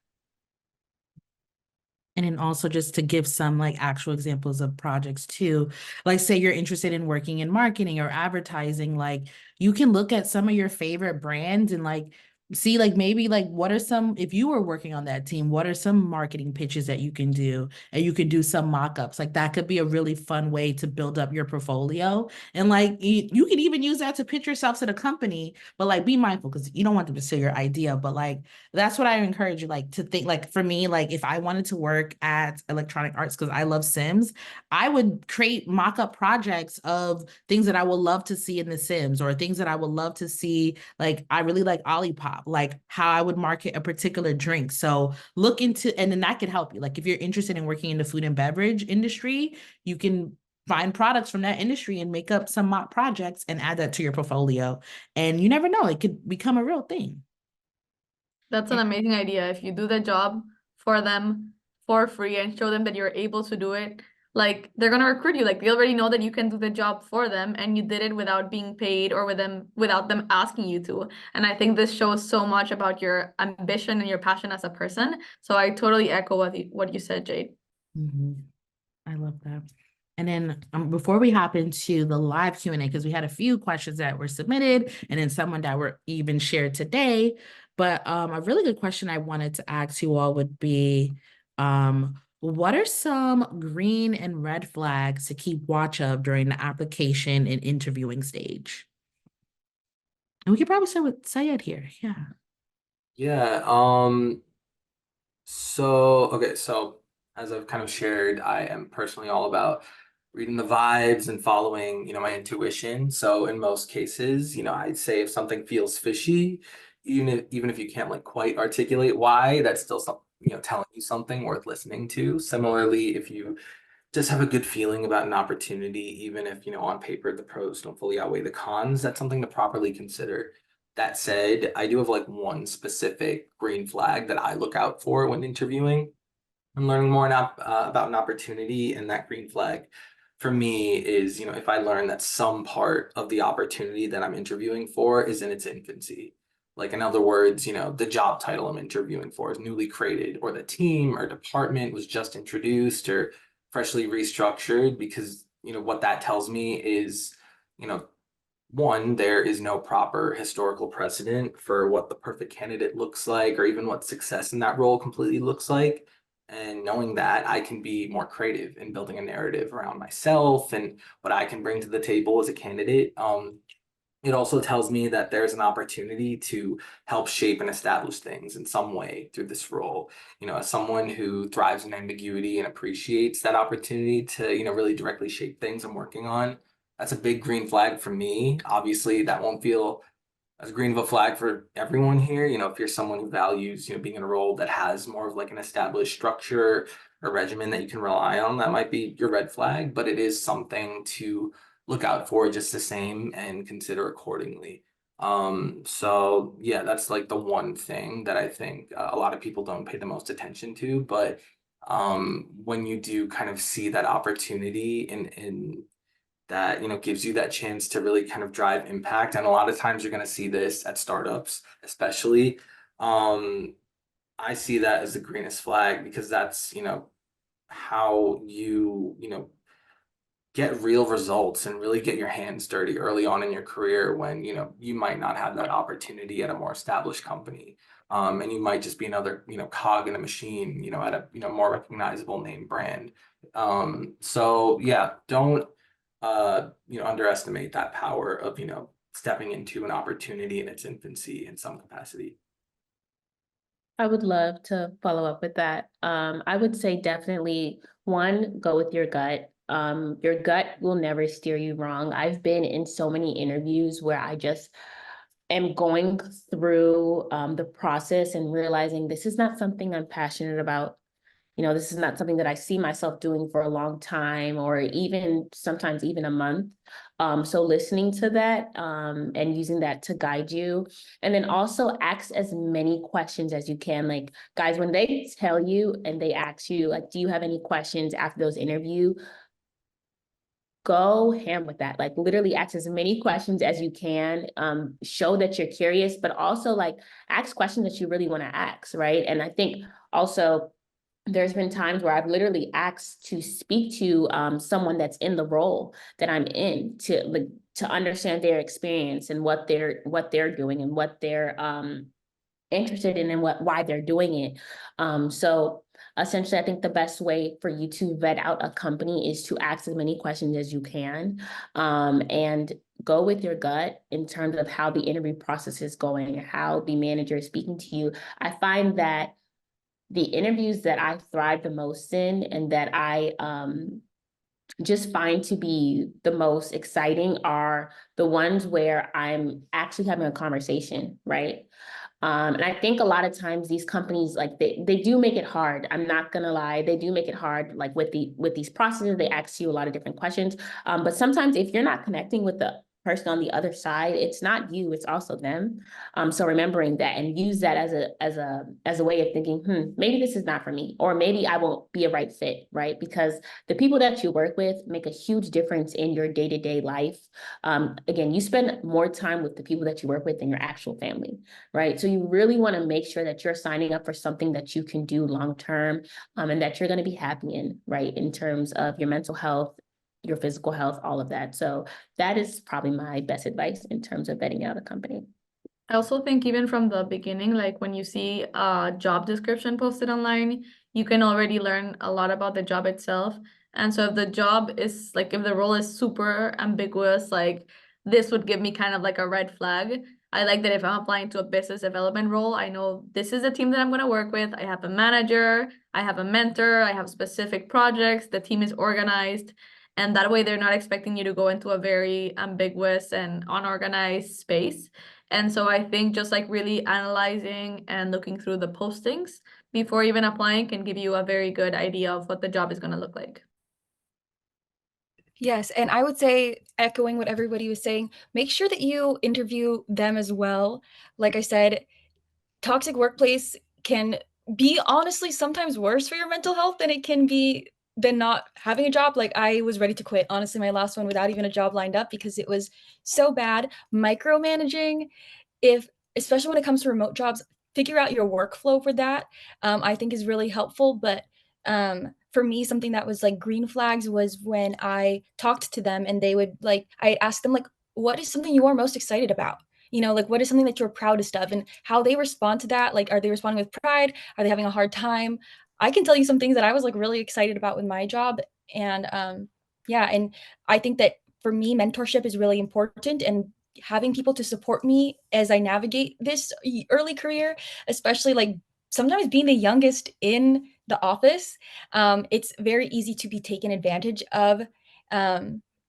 And then also just to give some like actual examples of projects too, like say you're interested in working in marketing or advertising, like you can look at some of your favorite brands and like see like maybe like what are some, if you were working on that team, what are some marketing pitches that you can do, and you can do some mock-ups. Like that could be a really fun way to build up your portfolio. And like you can even use that to pitch yourself to the company, but like be mindful because you don't want them to steal your idea. But like that's what I encourage you like to think. Like for me, like if I wanted to work at Electronic Arts because I love Sims, I would create mock-up projects of things that I would love to see in The Sims, or things that I would love to see. Like I really like Olipop, like how I would market a particular drink. So look into, and then that could help you. Like if you're interested in working in the food and beverage industry, you can find products from that industry and make up some mock projects and add that to your portfolio. And you never know, it could become a real thing. That's an amazing idea. If you do the job for them for free and show them that you're able to do it, like they're gonna recruit you. Like they already know that you can do the job for them and you did it without being paid or without them asking you to. And I think this shows so much about your ambition and your passion as a person. So I totally echo what you said, Jade. Mm-hmm. I love that. And then before we hop into the live Q&A, because we had a few questions that were submitted and then someone that were even shared today, but a really good question I wanted to ask you all would be, what are some green and red flags to keep watch of during the application and interviewing stage? And we could probably start with Syed here. Yeah. Yeah, so as I've kind of shared, I am personally all about reading the vibes and following, my intuition. So in most cases, I'd say if something feels fishy, even if you can't like quite articulate why, that's still some, telling you something worth listening to. Similarly, if you just have a good feeling about an opportunity, even if, on paper the pros don't fully outweigh the cons, that's something to properly consider. That said, I do have like one specific green flag that I look out for when interviewing. I'm learning more now about an opportunity, and that green flag for me is, if I learn that some part of the opportunity that I'm interviewing for is in its infancy. Like, in other words, the job title I'm interviewing for is newly created, or the team or department was just introduced or freshly restructured, because, what that tells me is, you know, one, there is no proper historical precedent for what the perfect candidate looks like, or even what success in that role completely looks like. And knowing that, I can be more creative in building a narrative around myself and what I can bring to the table as a candidate. It also tells me that there's an opportunity to help shape and establish things in some way through this role. As someone who thrives in ambiguity and appreciates that opportunity to, really directly shape things I'm working on, that's a big green flag for me. Obviously, that won't feel as green of a flag for everyone here. If you're someone who values, being in a role that has more of like an established structure or regimen that you can rely on, that might be your red flag, but it is something to look out for just the same and consider accordingly. So yeah, that's like the one thing that I think a lot of people don't pay the most attention to, but when you do kind of see that opportunity in that gives you that chance to really kind of drive impact, and a lot of times you're going to see this at startups especially. um I see that as the greenest flag, because that's how you get real results and really get your hands dirty early on in your career, when you might not have that opportunity at a more established company. And you might just be another cog in a machine at a more recognizable name brand. So yeah, don't underestimate that power of stepping into an opportunity in its infancy in some capacity. I would love to follow up with that. I would say definitely, one, go with your gut. Your gut will never steer you wrong. I've been in so many interviews where I just am going through the process and realizing this is not something I'm passionate about. This is not something that I see myself doing for a long time, or even sometimes even a month. So listening to that and using that to guide you. And then also ask as many questions as you can. Like, guys, when they tell you and they ask you, like, do you have any questions after those interviews? Go ham with that. Like, literally ask as many questions as you can. Show that you're curious, but also like ask questions that you really want to ask, right? And I think also, there's been times where I've literally asked to speak to someone that's in the role that I'm in, to understand their experience and what they're doing and what they're interested in and why they're doing it. So essentially, I think the best way for you to vet out a company is to ask as many questions as you can, and go with your gut in terms of how the interview process is going, how the manager is speaking to you. I find that the interviews that I thrive the most in, and that I just find to be the most exciting, are the ones where I'm actually having a conversation, right? And I think a lot of times these companies, like they do make it hard. I'm not gonna lie, they do make it hard. Like with these processes, they ask you a lot of different questions. But sometimes if you're not connecting with person on the other side, it's not you, it's also them. So remembering that and use that as a way of thinking, maybe this is not for me, or maybe I won't be a right fit, right? Because the people that you work with make a huge difference in your day-to-day life. Again, you spend more time with the people that you work with than your actual family, right? So you really want to make sure that you're signing up for something that you can do long-term, and that you're going to be happy in, right? In terms of your mental health, your physical health, all of that. So that is probably my best advice in terms of vetting out a company. I also think even from the beginning, like when you see a job description posted online, you can already learn a lot about the job itself. And so if the job is like, if the role is super ambiguous, like this would give me kind of like a red flag. I like that if I'm applying to a business development role, I know this is the team that I'm going to work with. I have a manager, I have a mentor, I have specific projects, the team is organized. And that way they're not expecting you to go into a very ambiguous and unorganized space. And so I think just like really analyzing and looking through the postings before even applying can give you a very good idea of what the job is going to look like. Yes, and I would say, echoing what everybody was saying, make sure that you interview them as well. Like I said, toxic workplace can be honestly sometimes worse for your mental health than it can be than not having a job. Like I was ready to quit, honestly, my last one without even a job lined up because it was so bad. Micromanaging, if especially when it comes to remote jobs, figure out your workflow for that. I think is really helpful. But for me, something that was like green flags was when I talked to them and they would like, I asked them like, what is something you are most excited about? You know, like what is something that you're proudest of, and how they respond to that. Like, are they responding with pride? Are they having a hard time? I can tell you some things that I was like really excited about with my job. And yeah, and I think that for me, mentorship is really important, and having people to support me as I navigate this early career, especially like sometimes being the youngest in the office, it's very easy to be taken advantage of,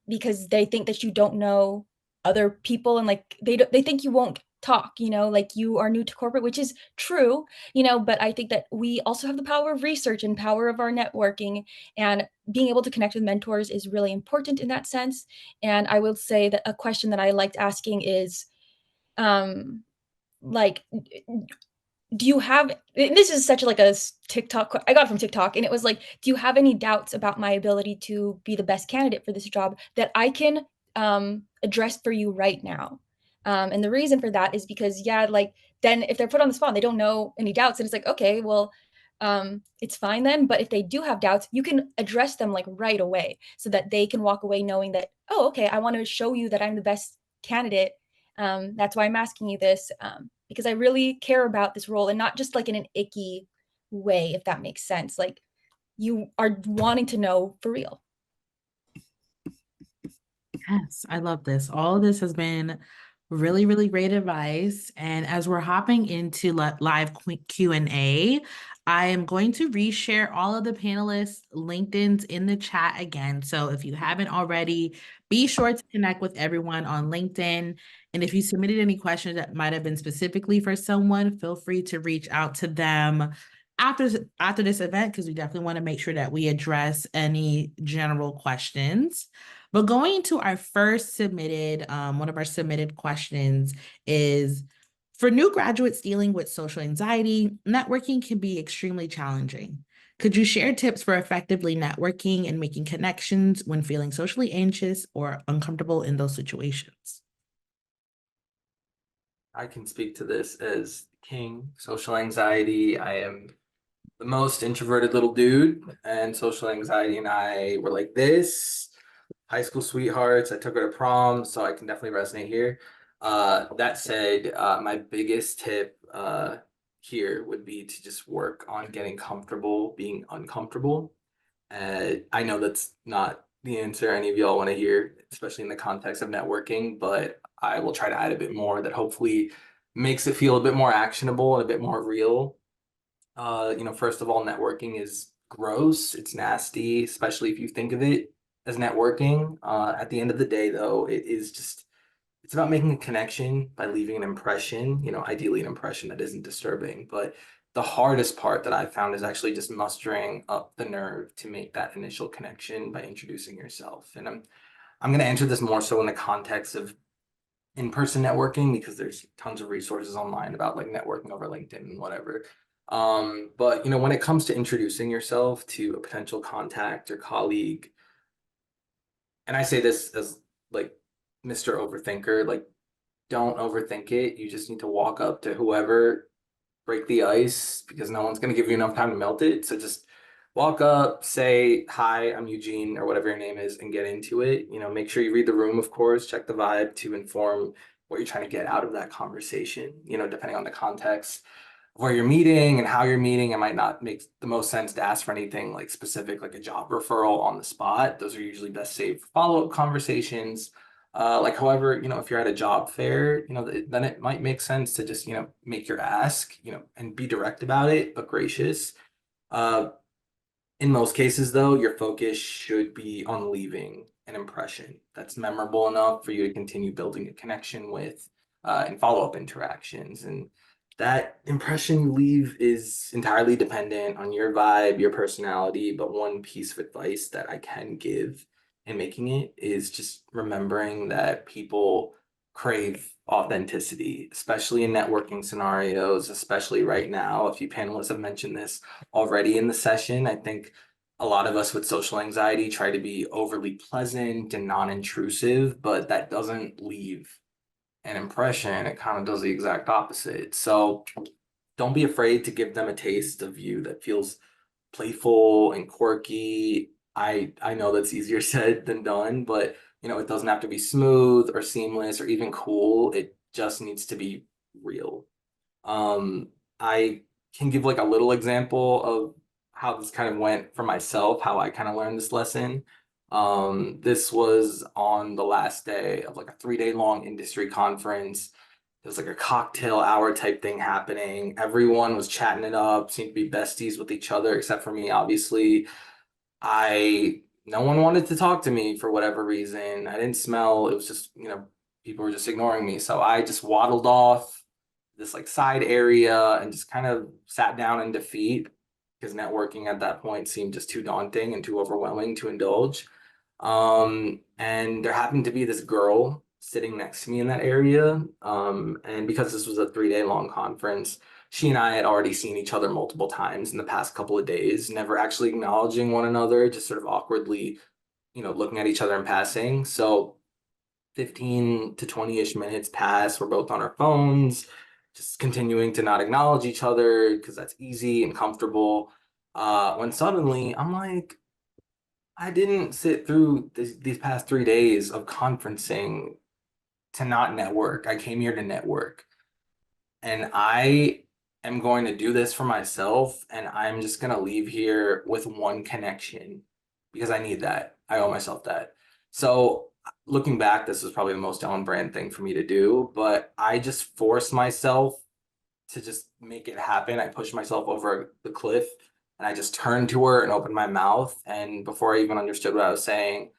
because they think that you don't know other people, and like they think you won't talk, you know, like you are new to corporate, which is true, you know, but I think that we also have the power of research and power of our networking, and being able to connect with mentors is really important in that sense. And I will say that a question that I liked asking is, um, like, do you have, this is such like a TikTok, I got it from TikTok, and it was like, do you have any doubts about my ability to be the best candidate for this job that I can address for you right now? And the reason for that is because, yeah, like then if they're put on the spot and they don't know any doubts, and it's like, okay, well, it's fine then. But if they do have doubts, you can address them like right away so that they can walk away knowing that, oh, okay, I want to show you that I'm the best candidate. That's why I'm asking you this. Because I really care about this role, and not just like in an icky way, if that makes sense. Like you are wanting to know for real. Yes, I love this. All of this has been really, really great advice. And as we're hopping into live Q&A, I am going to reshare all of the panelists' LinkedIn's in the chat again. So if you haven't already, be sure to connect with everyone on LinkedIn. And if you submitted any questions that might have been specifically for someone, feel free to reach out to them after this event, because we definitely want to make sure that we address any general questions. But going into our first submitted, one of our submitted questions is, for new graduates dealing with social anxiety, networking can be extremely challenging. Could you share tips for effectively networking and making connections when feeling socially anxious or uncomfortable in those situations? I can speak to this as king. Social anxiety. I am the most introverted little dude, and social anxiety and I were like this. High school sweethearts. I took her to prom, so I can definitely resonate here. That said, my biggest tip here would be to just work on getting comfortable being uncomfortable. I know that's not the answer any of y'all want to hear, especially in the context of networking, but I will try to add a bit more that hopefully makes it feel a bit more actionable and a bit more real. First of all, networking is gross. It's nasty, especially if you think of it as networking. At the end of the day, though, it's about making a connection by leaving an impression, ideally an impression that isn't disturbing. But the hardest part that I found is actually just mustering up the nerve to make that initial connection by introducing yourself. And I'm going to answer this more so in the context of in-person networking because there's tons of resources online about like networking over LinkedIn and whatever. But when it comes to introducing yourself to a potential contact or colleague, and I say this as like Mr. Overthinker, like don't overthink it. You just need to walk up to whoever, break the ice because no one's going to give you enough time to melt it. So just walk up, say, hi, I'm Eugene, or whatever your name is, and get into it. Make sure you read the room, of course, check the vibe to inform what you're trying to get out of that conversation, depending on the context where you're meeting and how you're meeting. It might not make the most sense to ask for anything like specific, like a job referral on the spot. Those are usually best saved for follow-up conversations. However, if you're at a job fair, then it might make sense to just, make your ask, and be direct about it, but gracious. Uh, in most cases, though, your focus should be on leaving an impression that's memorable enough for you to continue building a connection with and follow-up interactions. And that impression you leave is entirely dependent on your vibe, your personality. But one piece of advice that I can give in making it is just remembering that people crave authenticity, especially in networking scenarios, especially right now. A few panelists have mentioned this already in the session. I think a lot of us with social anxiety try to be overly pleasant and non-intrusive, but that doesn't leave an impression. It kind of does the exact opposite. So don't be afraid to give them a taste of you that feels playful and quirky. I know that's easier said than done, but it doesn't have to be smooth or seamless or even cool. It just needs to be real. I can give like a little example of how this kind of went for myself, how I kind of learned this lesson. This was on the last day of like a 3-day long industry conference. There was like a cocktail hour type thing happening. Everyone was chatting it up, seemed to be besties with each other, except for me, obviously. No one wanted to talk to me for whatever reason. I didn't smell. It was just, people were just ignoring me. So I just waddled off this like side area and just kind of sat down in defeat because networking at that point seemed just too daunting and too overwhelming to indulge. And there happened to be this girl sitting next to me in that area. And because this was a 3-day long conference, she and I had already seen each other multiple times in the past couple of days, never actually acknowledging one another, just sort of awkwardly, looking at each other in passing. So 15 to 20-ish minutes pass. We're both on our phones, just continuing to not acknowledge each other because that's easy and comfortable. When suddenly I'm like, I didn't sit through these past 3 days of conferencing to not network. I came here to network. And I am going to do this for myself, and I'm just going to leave here with one connection because I need that. I owe myself that. So, looking back, this is probably the most on brand thing for me to do, but I just forced myself to just make it happen. I pushed myself over the cliff and I just turned to her and opened my mouth. And before I even understood what I was saying,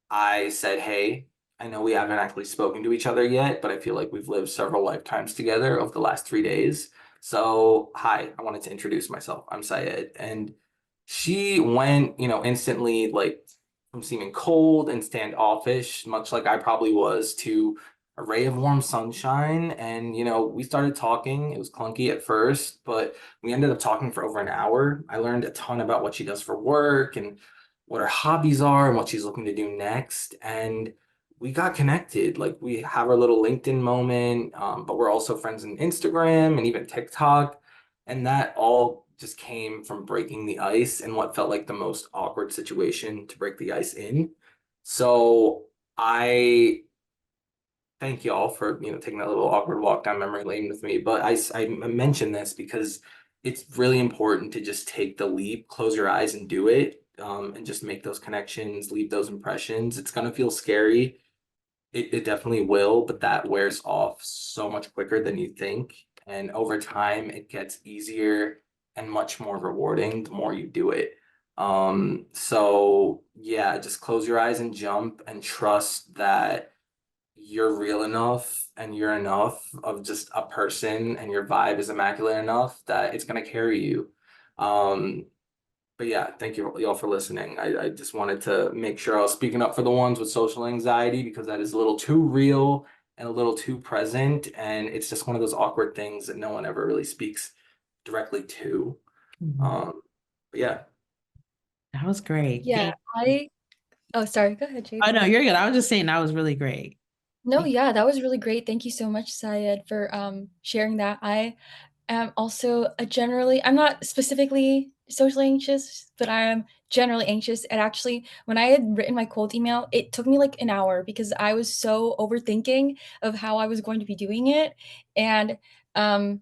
I said, "Hey, I know we haven't actually spoken to each other yet, but I feel like we've lived several lifetimes together over the last 3 days. So, hi, I wanted to introduce myself. I'm Syed." And she went, instantly like from seeming cold and standoffish, much like I probably was, to a ray of warm sunshine. And, we started talking. It was clunky at first, but we ended up talking for over an hour. I learned a ton about what she does for work and what her hobbies are and what she's looking to do next. And we got connected. Like we have our little LinkedIn moment, but we're also friends on Instagram and even TikTok. And that all just came from breaking the ice in what felt like the most awkward situation to break the ice in. So I thank you all for taking that little awkward walk down memory lane with me. But I mentioned this because it's really important to just take the leap, close your eyes and do it, and just make those connections, leave those impressions. It's gonna feel scary. It definitely will, but that wears off so much quicker than you think. And over time, it gets easier and much more rewarding the more you do it. So yeah, just close your eyes and jump and trust that you're real enough and you're enough of just a person and your vibe is immaculate enough that it's gonna carry you. Um, But yeah, thank you y'all for listening. I just wanted to make sure I was speaking up for the ones with social anxiety because that is a little too real and a little too present. And it's just one of those awkward things that no one ever really speaks directly to. But yeah. That was great. Yeah, oh, sorry, go ahead, Jade. Oh no, you're good. I was just saying that was really great. No, yeah, that was really great. Thank you so much, Syed, for sharing that. I am also I'm not specifically socially anxious, but I am generally anxious. And actually, when I had written my cold email, it took me like an hour because I was so overthinking of how I was going to be doing it. And um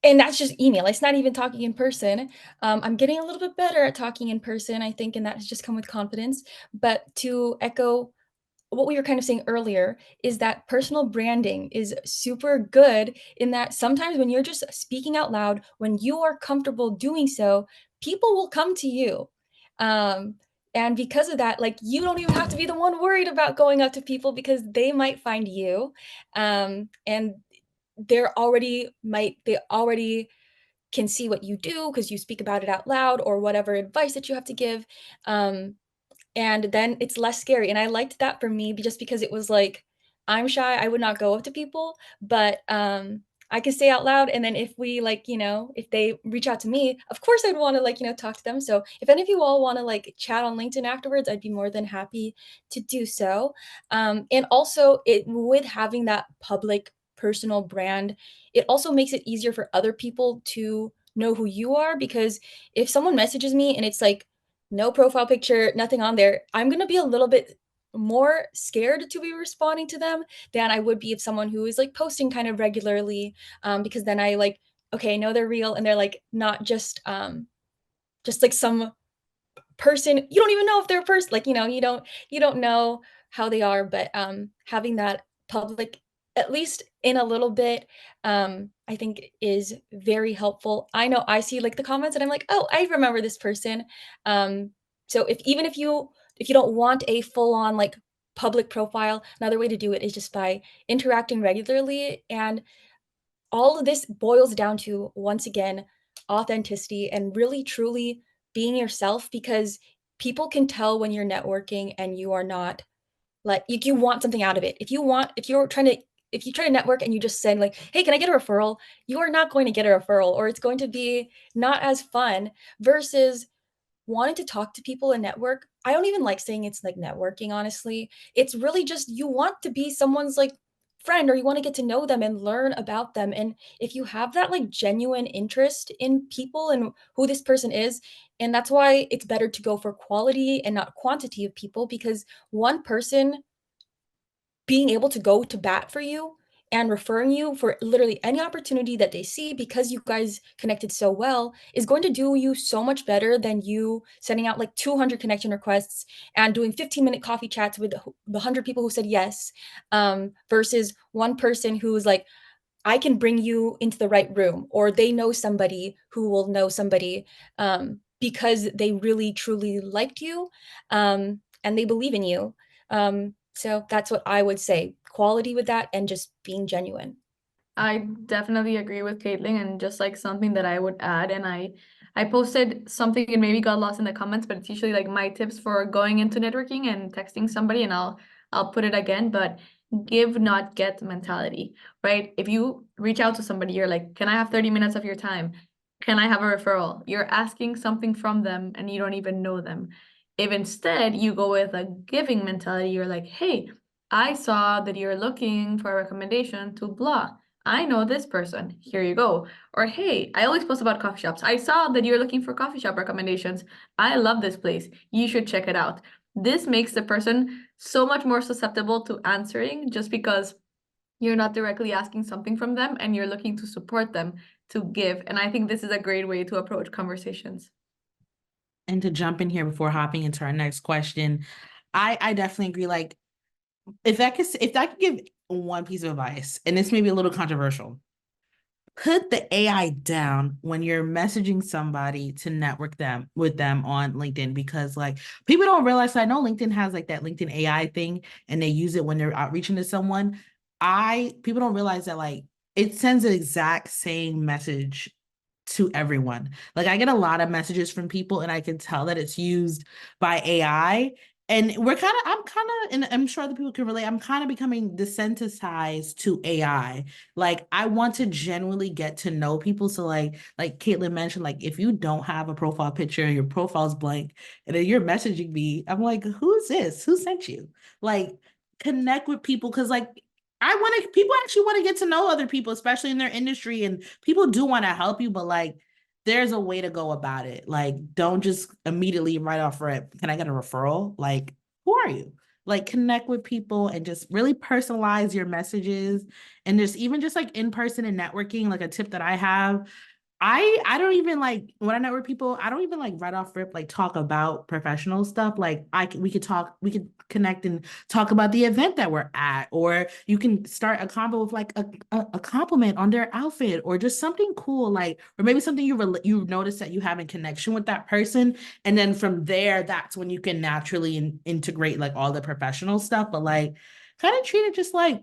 and that's just email. It's not even talking in person. I'm getting a little bit better at talking in person, I think, and that has just come with confidence. But to echo what we were kind of saying earlier is that personal branding is super good in that sometimes when you're just speaking out loud, when you are comfortable doing so, people will come to you. Um, and because of that, like you don't even have to be the one worried about going up to people because they might find you. And they already can see what you do because you speak about it out loud or whatever advice that you have to give. And then it's less scary, and I liked that for me just because it was like, I'm shy, I would not go up to people, but, I could say out loud, and then if we, like, if they reach out to me, of course I'd wanna, like, talk to them, so if any of you all wanna, like, chat on LinkedIn afterwards, I'd be more than happy to do so, and also, with having that public personal brand, it also makes it easier for other people to know who you are, because if someone messages me and it's like, no profile picture, nothing on there, I'm gonna be a little bit more scared to be responding to them than I would be if someone who is like posting kind of regularly, because then I like, okay, I know they're real and they're like not just like some person you don't even know if they're a person, like, you don't know how they are, but having that public, at least in a little bit, I think is very helpful. I know I see like the comments and I'm like, oh, I remember this person. So if you don't want a full on like public profile, another way to do it is just by interacting regularly. And all of this boils down to, once again, authenticity and really truly being yourself, because people can tell when you're networking and you are not, like, you want something out of it. If you try to network and you just send like, hey, can I get a referral? You are not going to get a referral, or it's going to be not as fun versus wanting to talk to people and network. I don't even like saying it's like networking, honestly. It's really just you want to be someone's like friend, or you want to get to know them and learn about them. And if you have that like genuine interest in people and who this person is, and that's why it's better to go for quality and not quantity of people, because one person being able to go to bat for you and referring you for literally any opportunity that they see because you guys connected so well is going to do you so much better than you sending out like 200 connection requests and doing 15-minute coffee chats with the 100 people who said yes, versus one person who's like, I can bring you into the right room, or they know somebody who will know somebody, because they really truly liked you, and they believe in you. So that's what I would say. Quality with that and just being genuine. I definitely agree with Caitlin, and just like something that I would add, and I posted something and maybe got lost in the comments, but it's usually like my tips for going into networking and texting somebody, and I'll put it again, but give not get mentality, right? If you reach out to somebody, you're like, can I have 30 minutes of your time? Can I have a referral? You're asking something from them and you don't even know them. If instead you go with a giving mentality, you're like, hey, I saw that you're looking for a recommendation to blah. I know this person, here you go. Or, hey, I always post about coffee shops. I saw that you're looking for coffee shop recommendations. I love this place. You should check it out. This makes the person so much more susceptible to answering, just because you're not directly asking something from them and you're looking to support them, to give. And I think this is a great way to approach conversations. And to jump in here before hopping into our next question, I definitely agree. Like, if I could give one piece of advice, and this may be a little controversial, put the AI down when you're messaging somebody to network them with them on LinkedIn, because like people don't realize that I know LinkedIn has like that LinkedIn AI thing and they use it when they're outreaching to someone. People don't realize that like it sends the exact same message to everyone. Like I get a lot of messages from people and I can tell that it's used by AI. And I'm kind of, and I'm sure other people can relate. I'm kind of becoming desensitized to AI. Like I want to genuinely get to know people. So like Caitlin mentioned, like if you don't have a profile picture and your profile's blank and then you're messaging me, I'm like, who's this? Who sent you? Like connect with people. Cause like people actually want to get to know other people, especially in their industry. And people do want to help you, but like, there's a way to go about it. Like, don't just immediately write off rip. Can I get a referral? Like, who are you? Like, connect with people and just really personalize your messages. And just even just like in person and networking, like a tip that I have, I don't even like when I network people, I don't even like right off rip like talk about professional stuff. Like we could connect and talk about the event that we're at, or you can start a combo with like a compliment on their outfit or just something cool, like or maybe something you notice that you have in connection with that person, and then from there that's when you can naturally integrate like all the professional stuff, but like kind of treat it just like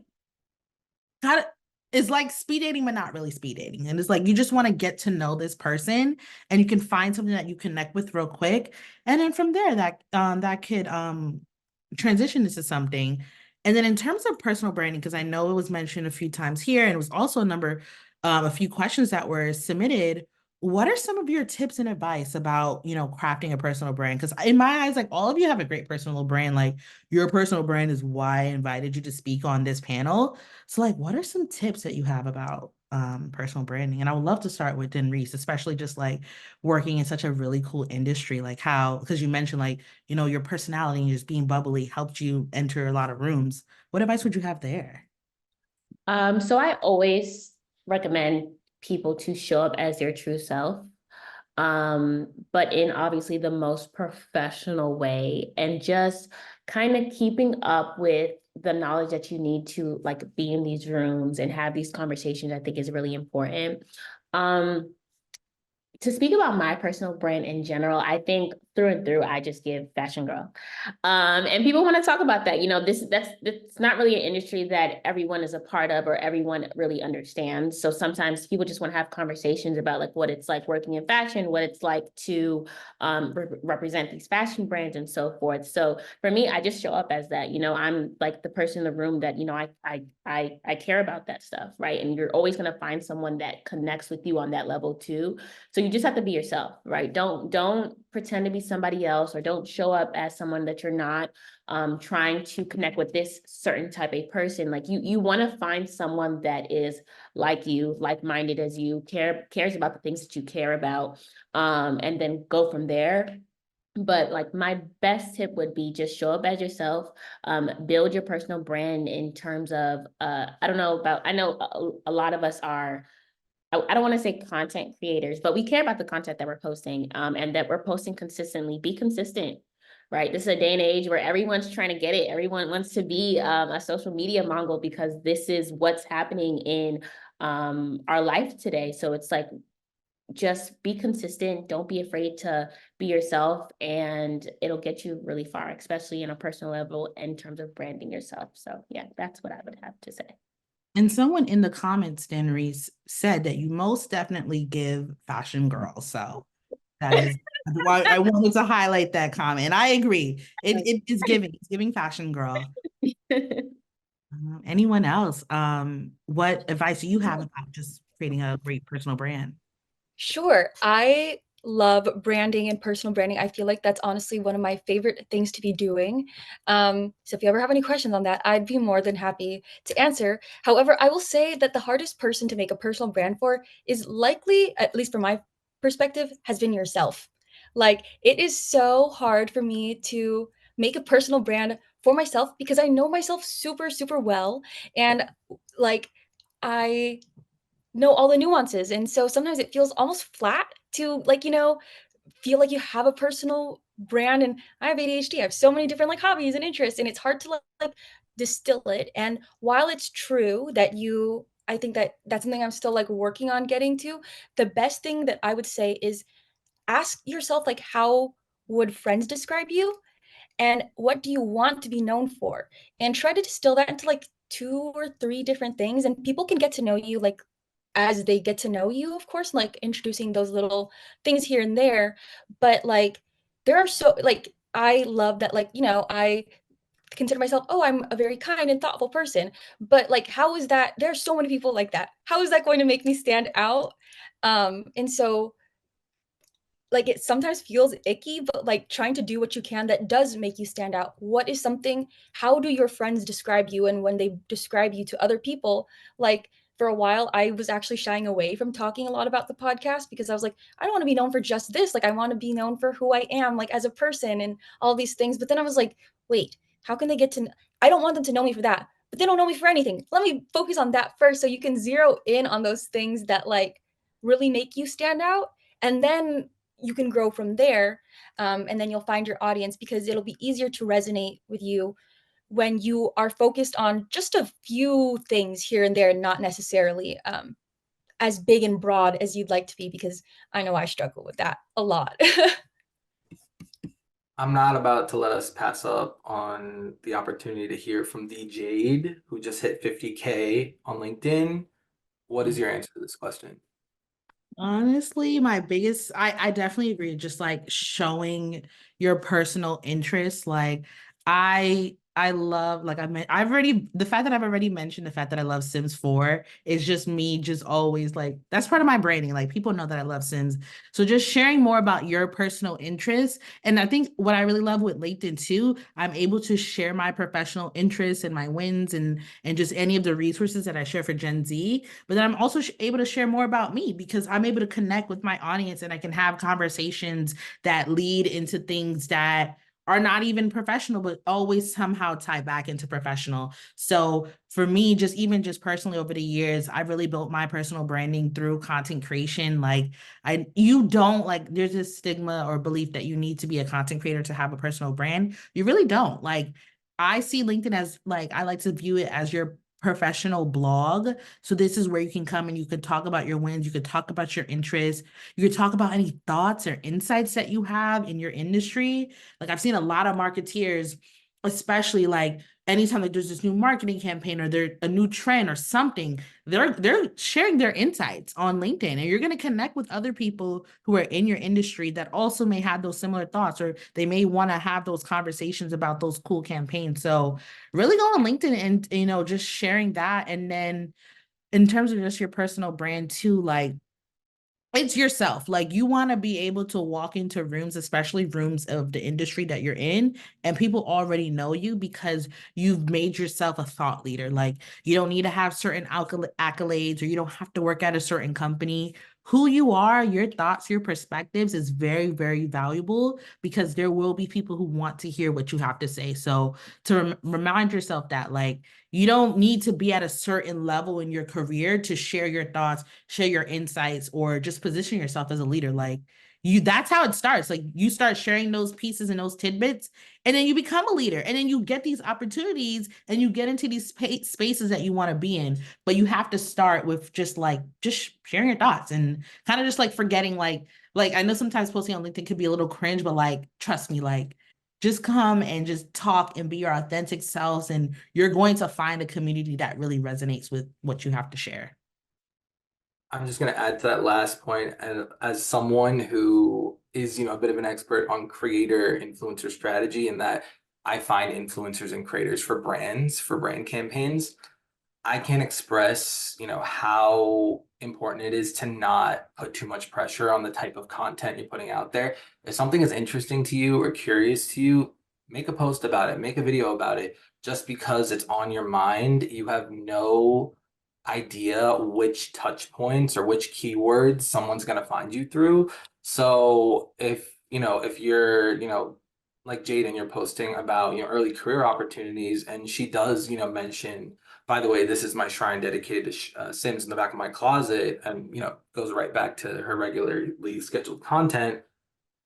kind of it's like speed dating, but not really speed dating. And it's like you just want to get to know this person and you can find something that you connect with real quick. And then from there that could transition into something. And then in terms of personal branding, because I know it was mentioned a few times here, and it was also a few questions that were submitted. What are some of your tips and advice about, crafting a personal brand? Because in my eyes, like all of you have a great personal brand. Like your personal brand is why I invited you to speak on this panel. So like, what are some tips that you have about personal branding? And I would love to start with Denise, especially just like working in such a really cool industry, like how, because you mentioned like, your personality and just being bubbly helped you enter a lot of rooms. What advice would you have there? So I always recommend people to show up as their true self, but in obviously the most professional way, and just kind of keeping up with the knowledge that you need to like be in these rooms and have these conversations, I think is really important. To speak about my personal brand in general, I think through and through, I just give fashion girl. And people want to talk about that. That's not really an industry that everyone is a part of or everyone really understands. So sometimes people just want to have conversations about like what it's like working in fashion, what it's like to represent these fashion brands and so forth. So for me, I just show up as that. I'm like the person in the room that, I care about that stuff, right? And you're always going to find someone that connects with you on that level too. So you just have to be yourself, right? Don't pretend to be somebody else, or don't show up as someone that you're not, trying to connect with this certain type of person. Like you want to find someone that is like you, like-minded as you, cares about the things that you care about, and then go from there. But like my best tip would be just show up as yourself, build your personal brand in terms of, I know a lot of us are, I don't want to say content creators, but we care about the content that we're posting, and that we're posting consistently. Be consistent, right? This is a day and age where everyone's trying to get it. Everyone wants to be a social media Mongol because this is what's happening in our life today. So it's like, just be consistent. Don't be afraid to be yourself, and it'll get you really far, especially in a personal level in terms of branding yourself. So yeah, that's what I would have to say. And someone in the comments, Denise, said that you most definitely give fashion girl. So that is why I wanted to highlight that comment. And I agree. It's giving fashion girl. Anyone else? What advice do you have about just creating a great personal brand? Sure. I love branding and personal branding. I feel like that's honestly one of my favorite things to be doing. So if you ever have any questions on that, I'd be more than happy to answer. However, I will say that the hardest person to make a personal brand for is likely, at least from my perspective, has been yourself. Like, it is so hard for me to make a personal brand for myself because I know myself super, super well. And like, I know all the nuances. And so sometimes it feels almost flat to like, feel like you have a personal brand. And I have ADHD. I have so many different like hobbies and interests, and it's hard to like distill it. And while it's true that I think that that's something I'm still like working on getting to, the best thing that I would say is ask yourself like, how would friends describe you? And what do you want to be known for? And try to distill that into like two or three different things, and people can get to know you like as they get to know you, of course, like introducing those little things here and there. But like there are so like I love that, like, you know, I consider myself, oh, I'm a very kind and thoughtful person. But like, how is that? There are so many people like that. How is that going to make me stand out? And so like it sometimes feels icky, but like trying to do what you can that does make you stand out. What is something, how do your friends describe you? And when they describe you to other people, like for a while, I was actually shying away from talking a lot about the podcast because I was like, I don't want to be known for just this. Like, I want to be known for who I am, like as a person and all these things. But then I was like, wait, how can they get to, I don't want them to know me for that, but they don't know me for anything. Let me focus on that first. So you can zero in on those things that like really make you stand out. And then you can grow from there. And then you'll find your audience because it'll be easier to resonate with you when you are focused on just a few things here and there, not necessarily as big and broad as you'd like to be, because I know I struggle with that a lot. I'm not about to let us pass up on the opportunity to hear from the Jade, who just hit 50K on LinkedIn. What is your answer to this question? Honestly, my biggest, I definitely agree. Just like showing your personal interests. Like I love, like I've already, the fact that I've already mentioned the fact that I love Sims 4 is just me just always like, that's part of my branding. Like people know that I love Sims. So just sharing more about your personal interests. And I think what I really love with LinkedIn too, I'm able to share my professional interests and my wins and just any of the resources that I share for Gen Z. But then I'm also able to share more about me because I'm able to connect with my audience and I can have conversations that lead into things that are not even professional, but always somehow tie back into professional. So for me, just even just personally over the years, I've really built my personal branding through content creation. Like you don't like, there's this stigma or belief that you need to be a content creator to have a personal brand. You really don't. Like I see LinkedIn as like, I like to view it as your professional blog. So this is where you can come and you could talk about your wins, you could talk about your interests, you could talk about any thoughts or insights that you have in your industry. Like I've seen a lot of marketeers, especially like anytime like there's this new marketing campaign or there's a new trend or something, they're sharing their insights on LinkedIn, and you're going to connect with other people who are in your industry that also may have those similar thoughts, or they may want to have those conversations about those cool campaigns. So really go on LinkedIn and, you know, just sharing that. And then in terms of just your personal brand too, like it's yourself. Like you want to be able to walk into rooms, especially rooms of the industry that you're in, and people already know you because you've made yourself a thought leader. Like you don't need to have certain accolades or you don't have to work at a certain company. Who you are, your thoughts, your perspectives is very, very valuable because there will be people who want to hear what you have to say. So to remind yourself that like you don't need to be at a certain level in your career to share your thoughts, share your insights, or just position yourself as a leader. Like you, that's how it starts. Like you start sharing those pieces and those tidbits, and then you become a leader, and then you get these opportunities and you get into these spaces that you want to be in. But you have to start with just sharing your thoughts and kind of just like forgetting like I know sometimes posting on LinkedIn could be a little cringe, but like trust me, like just come and just talk and be your authentic selves, and you're going to find a community that really resonates with what you have to share. I'm just going to add to that last point, and as someone who is, a bit of an expert on creator influencer strategy, and that I find influencers and creators for brands, for brand campaigns, I can't express, how important it is to not put too much pressure on the type of content you're putting out there. If something is interesting to you or curious to you, make a post about it, make a video about it. Just because it's on your mind, you have no idea which touch points or which keywords someone's going to find you through. So if you're, like Jade, and you're posting about, early career opportunities, and she does, mention, by the way, this is my shrine dedicated to Sims in the back of my closet, and goes right back to her regularly scheduled content.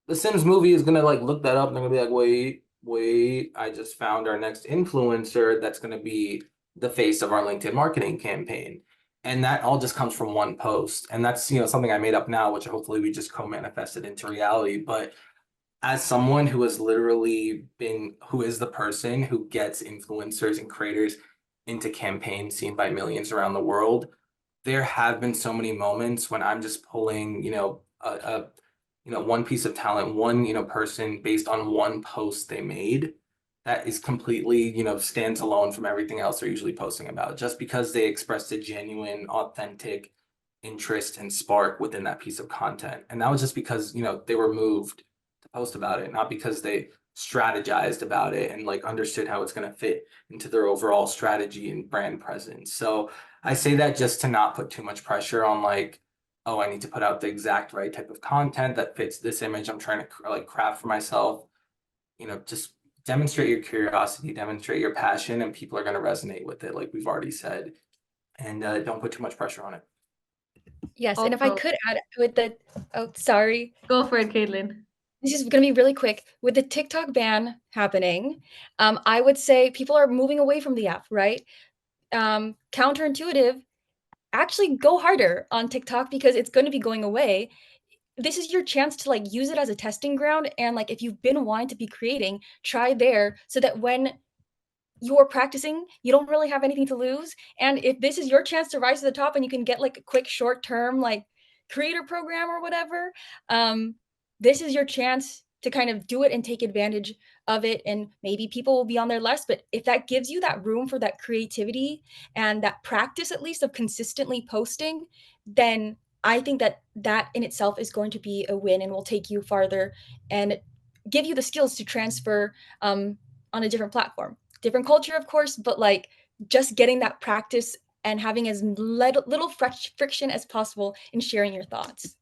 The Sims movie is gonna like look that up, and they're gonna be like, wait, I just found our next influencer that's gonna be the face of our LinkedIn marketing campaign. And that all just comes from one post. And that's, something I made up now, which hopefully we just co-manifested into reality. But as someone who has literally who is the person who gets influencers and creators into campaigns seen by millions around the world, there have been so many moments when I'm just pulling, one piece of talent, one, person based on one post they made that is completely, stands alone from everything else they're usually posting about, just because they expressed a genuine, authentic interest and spark within that piece of content. And that was just because, they were moved to post about it, not because they strategized about it and like understood how it's going to fit into their overall strategy and brand presence. So I say that just to not put too much pressure on like, oh, I need to put out the exact right type of content that fits this image I'm trying to like craft for myself. Just demonstrate your curiosity, demonstrate your passion, and people are going to resonate with it, like we've already said. And don't put too much pressure on it. Yes, and if I Also, could add with the, oh, sorry. go for it, Caitlin. This is going to be really quick. With the TikTok ban happening, I would say people are moving away from the app, right? Counterintuitive, actually go harder on TikTok because it's going to be going away. This is your chance to like use it as a testing ground, and like if you've been wanting to be creating, try there so that when you're practicing, you don't really have anything to lose. And if this is your chance to rise to the top and you can get like a quick short term like creator program or whatever, this is your chance to kind of do it and take advantage of it. And maybe people will be on there less, but if that gives you that room for that creativity and that practice at least of consistently posting, then I think that that in itself is going to be a win and will take you farther and give you the skills to transfer on a different platform, different culture, of course, but like just getting that practice and having as little friction as possible in sharing your thoughts.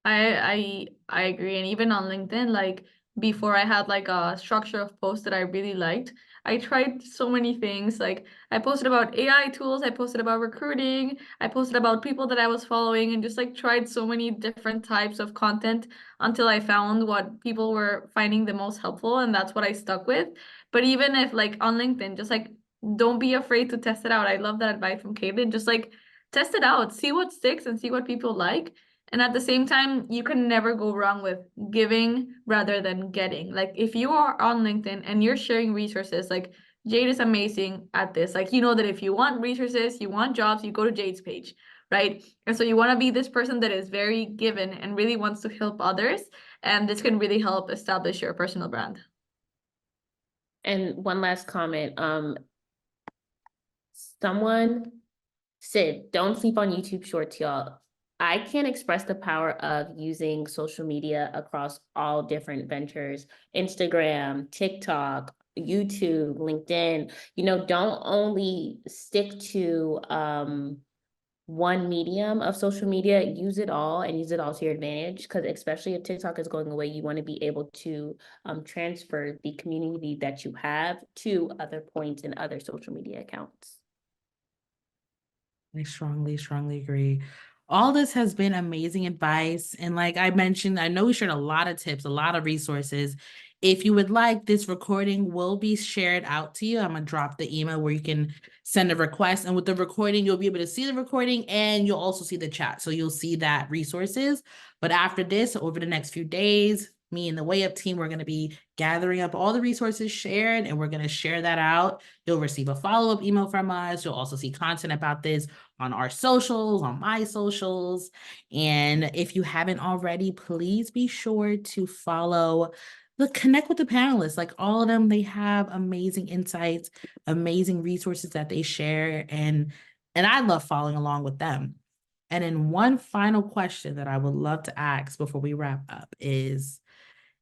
I agree. And even on LinkedIn, like before I had like a structure of posts that I really liked, I tried so many things. Like I posted about AI tools, I posted about recruiting, I posted about people that I was following, and just like tried so many different types of content until I found what people were finding the most helpful, and that's what I stuck with. But even if like on LinkedIn, just like don't be afraid to test it out. I love that advice from Caitlin. Just like test it out, see what sticks and see what people like. And at the same time, you can never go wrong with giving rather than getting. Like if you are on LinkedIn and you're sharing resources, like Jade is amazing at this. Like you know that if you want resources, you want jobs, you go to Jade's page, right? And so you want to be this person that is very given and really wants to help others. And this can really help establish your personal brand. And one last comment. Someone said, don't sleep on YouTube Shorts, y'all. I can't express the power of using social media across all different ventures, Instagram, TikTok, YouTube, LinkedIn. Don't only stick to one medium of social media, use it all and use it all to your advantage. Because especially if TikTok is going away, you want to be able to transfer the community that you have to other points in other social media accounts. I strongly, strongly agree. All this has been amazing advice. And like I mentioned, I know we shared a lot of tips, a lot of resources. If you would like, this recording will be shared out to you. I'm going to drop the email where you can send a request. And with the recording, you'll be able to see the recording and you'll also see the chat. So you'll see that resources. But after this, over the next few days, me and the Way Up team, we're going to be gathering up all the resources shared and we're going to share that out. You'll receive a follow-up email from us. You'll also see content about this on our socials, on my socials. And if you haven't already, please be sure to follow connect with the panelists. Like all of them, they have amazing insights, amazing resources that they share. And I love following along with them. And then one final question that I would love to ask before we wrap up is,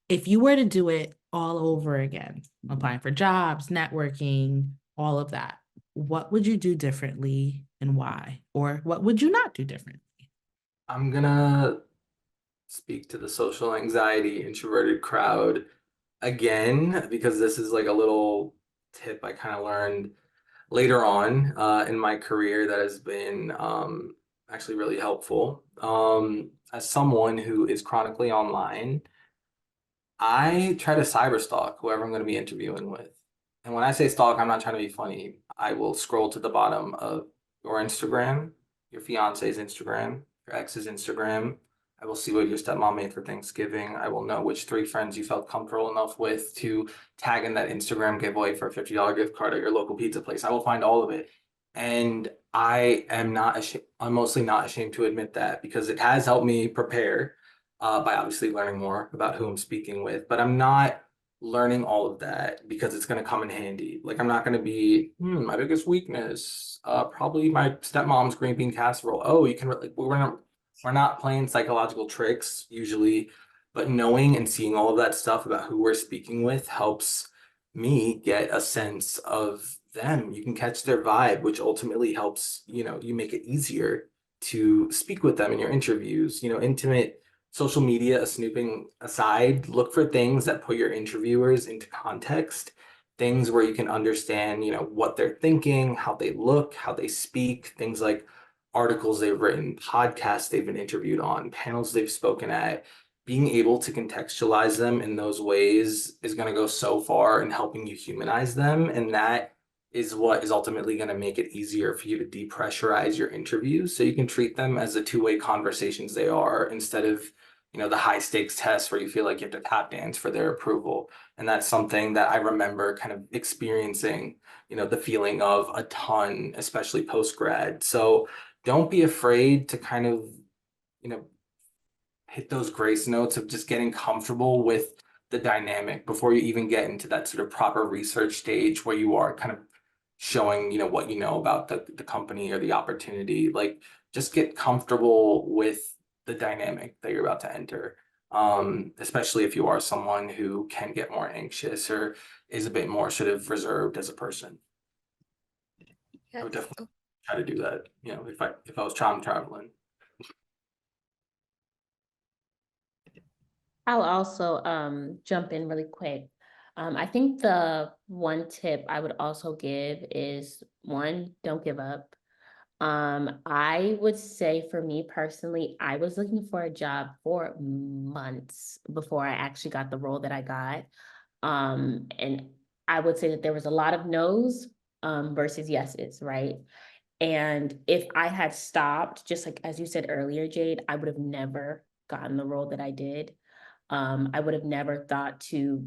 if you were to do it all over again, applying for jobs, networking, all of that, what would you do differently and why? Or what would you not do differently? I'm gonna speak to the social anxiety introverted crowd again, because this is like a little tip I kind of learned later on in my career that has been actually really helpful. As someone who is chronically online, I try to cyber stalk whoever I'm going to be interviewing with. And when I say stalk, I'm not trying to be funny. I will scroll to the bottom of your Instagram, your fiance's Instagram, your ex's Instagram. I will see what your stepmom made for Thanksgiving. I will know which 3 friends you felt comfortable enough with to tag in that Instagram giveaway for a $50 gift card at your local pizza place. I will find all of it. And am not ashamed. I'm mostly not ashamed to admit that because it has helped me prepare by obviously learning more about who I'm speaking with. But I'm not learning all of that because it's going to come in handy. Like I'm not going to be my biggest weakness, probably my stepmom's green bean casserole. Oh, you can like we're not playing psychological tricks usually, but knowing and seeing all of that stuff about who we're speaking with helps me get a sense of them. You can catch their vibe, which ultimately helps, you make it easier to speak with them in your interviews. Intimate social media snooping aside, look for things that put your interviewers into context, things where you can understand, what they're thinking, how they look, how they speak, things like articles they've written, podcasts they've been interviewed on, panels they've spoken at. Being able to contextualize them in those ways is going to go so far in helping you humanize them. And that is what is ultimately going to make it easier for you to depressurize your interviews so you can treat them as the two-way conversations they are instead of the high stakes tests where you feel like you have to tap dance for their approval. And that's something that I remember kind of experiencing, the feeling of a ton, especially post grad. So don't be afraid to kind of, you know, hit those grace notes of just getting comfortable with the dynamic before you even get into that sort of proper research stage where you are kind of showing, what you know about the company or the opportunity. Like just get comfortable with the dynamic that you're about to enter. Especially if you are someone who can get more anxious or is a bit more sort of reserved as a person. I would Yes. definitely try to do that, if I was time traveling. I'll also jump in really quick. I think the one tip I would also give is one, don't give up. I would say for me personally, I was looking for a job for months before I actually got the role that I got. And I would say that there was a lot of no's versus yeses, right? And if I had stopped, just like as you said earlier, Jade, I would have never gotten the role that I did. I would have never thought to,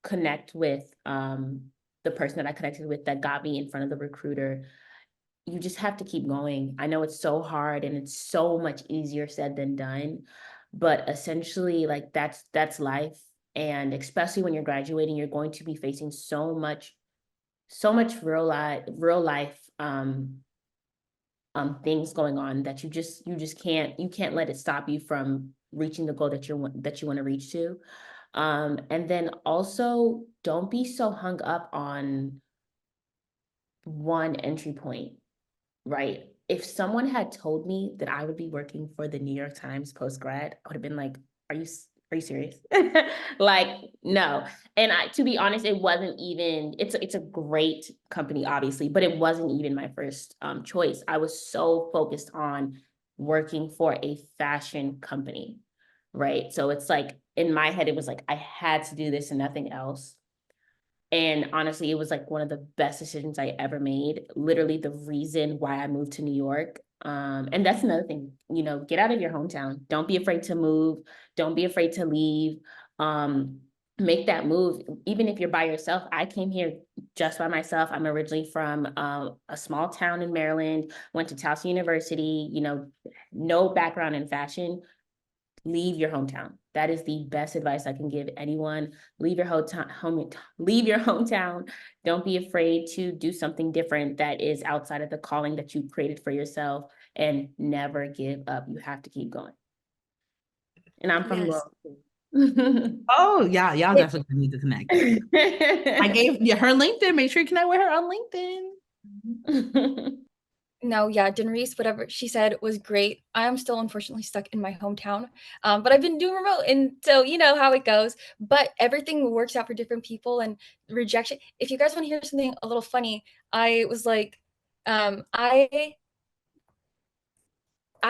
connect with the person that I connected with that got me in front of the recruiter. You just have to keep going. I know it's so hard and it's so much easier said than done, but essentially like that's life. And especially when you're graduating, you're going to be facing so much real life things going on that you can't let it stop you from reaching the goal that you want to reach to. And then also don't be so hung up on one entry point, right? If someone had told me that I would be working for the New York Times post grad, I would have been like, are you serious? Like, no. And to be honest, it wasn't even, it's a great company, obviously, but it wasn't even my first choice. I was so focused on working for a fashion company, right? So it's like, in my head, it was like, I had to do this and nothing else. And honestly, it was like one of the best decisions I ever made. Literally the reason why I moved to New York. And that's another thing, get out of your hometown. Don't be afraid to move. Don't be afraid to leave. Make that move. Even if you're by yourself, I came here just by myself. I'm originally from a small town in Maryland, went to Towson University, no background in fashion. Leave your hometown. That is the best advice I can give anyone. Leave your leave your hometown. Don't be afraid to do something different that is outside of the calling that you created for yourself, and never give up. You have to keep going. And I'm from Yes. Laurel. Oh, yeah, y'all definitely need to connect. I gave her LinkedIn. Make sure you connect with her on LinkedIn. No, yeah, Denise, whatever she said was great. I am still unfortunately stuck in my hometown, but I've been doing remote, and so you know how it goes. But everything works out for different people, and rejection. If you guys want to hear something a little funny, I was like, I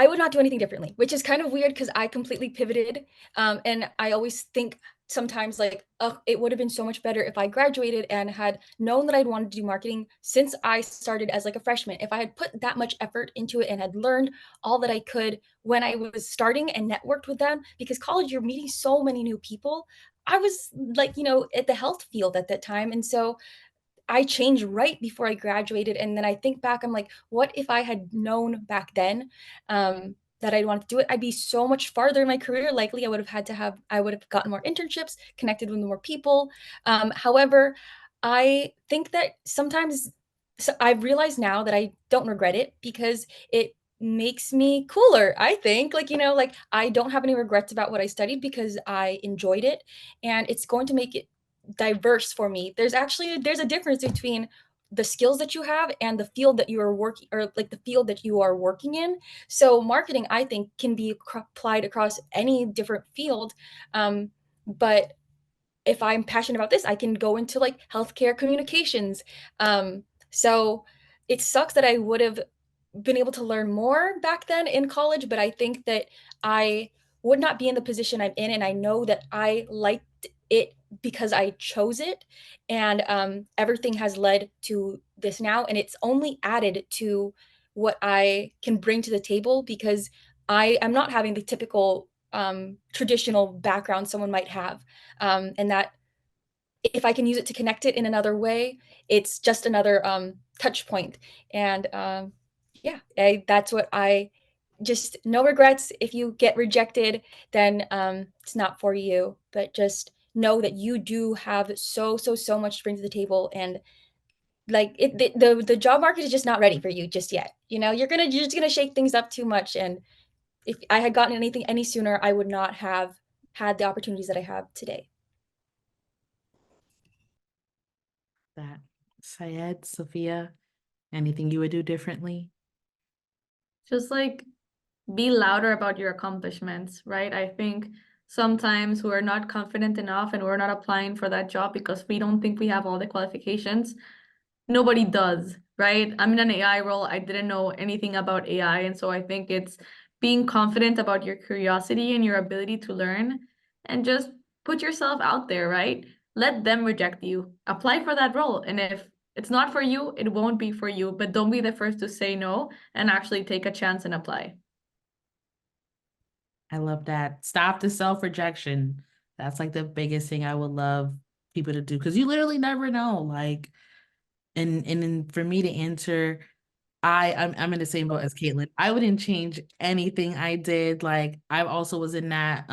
would not do anything differently, which is kind of weird because I completely pivoted. And I always think sometimes like, oh, it would have been so much better if I graduated and had known that I'd wanted to do marketing since I started as like a freshman. If I had put that much effort into it and had learned all that I could when I was starting and networked with them, because college, you're meeting so many new people. I was like, at the health field at that time. And so I changed right before I graduated. And then I think back, I'm like, what if I had known back then that I'd want to do it? I'd be so much farther in my career. Likely I would have gotten more internships, connected with more people. However, I think that sometimes, so I've realized now that I don't regret it because it makes me cooler, I think. Like, like I don't have any regrets about what I studied because I enjoyed it, and it's going to make it diverse for me. There's a difference between the skills that you have and the field that you are working, or like the field that you are working in. So marketing, I think, can be applied across any different field. But if I'm passionate about this, I can go into like healthcare communications. So it sucks that I would have been able to learn more back then in college, but I think that I would not be in the position I'm in. And I know that I liked it because I chose it. And everything has led to this now. And it's only added to what I can bring to the table because I am not having the typical traditional background someone might have. And that if I can use it to connect it in another way, it's just another touch point. And yeah, that's what I just, no regrets. If you get rejected, then it's not for you, but just know that you do have so much to bring to the table. And like the job market is just not ready for you just yet. You're just gonna shake things up too much. And if I had gotten anything any sooner, I would not have had the opportunities that I have today. That. Syed, Sophia, anything you would do differently? Just like be louder about your accomplishments, right? I think sometimes we're not confident enough and we're not applying for that job because we don't think we have all the qualifications. Nobody does, right? I'm in an AI role. I didn't know anything about AI. And so I think it's being confident about your curiosity and your ability to learn and just put yourself out there, right? Let them reject you. Apply for that role. And if it's not for you, it won't be for you. But don't be the first to say no and actually take a chance and apply. I love that. Stop the self-rejection. That's like the biggest thing I would love people to do because you literally never know. Like, and for me to answer, I'm in the same boat as Caitlin. I wouldn't change anything I did. Like I also was in that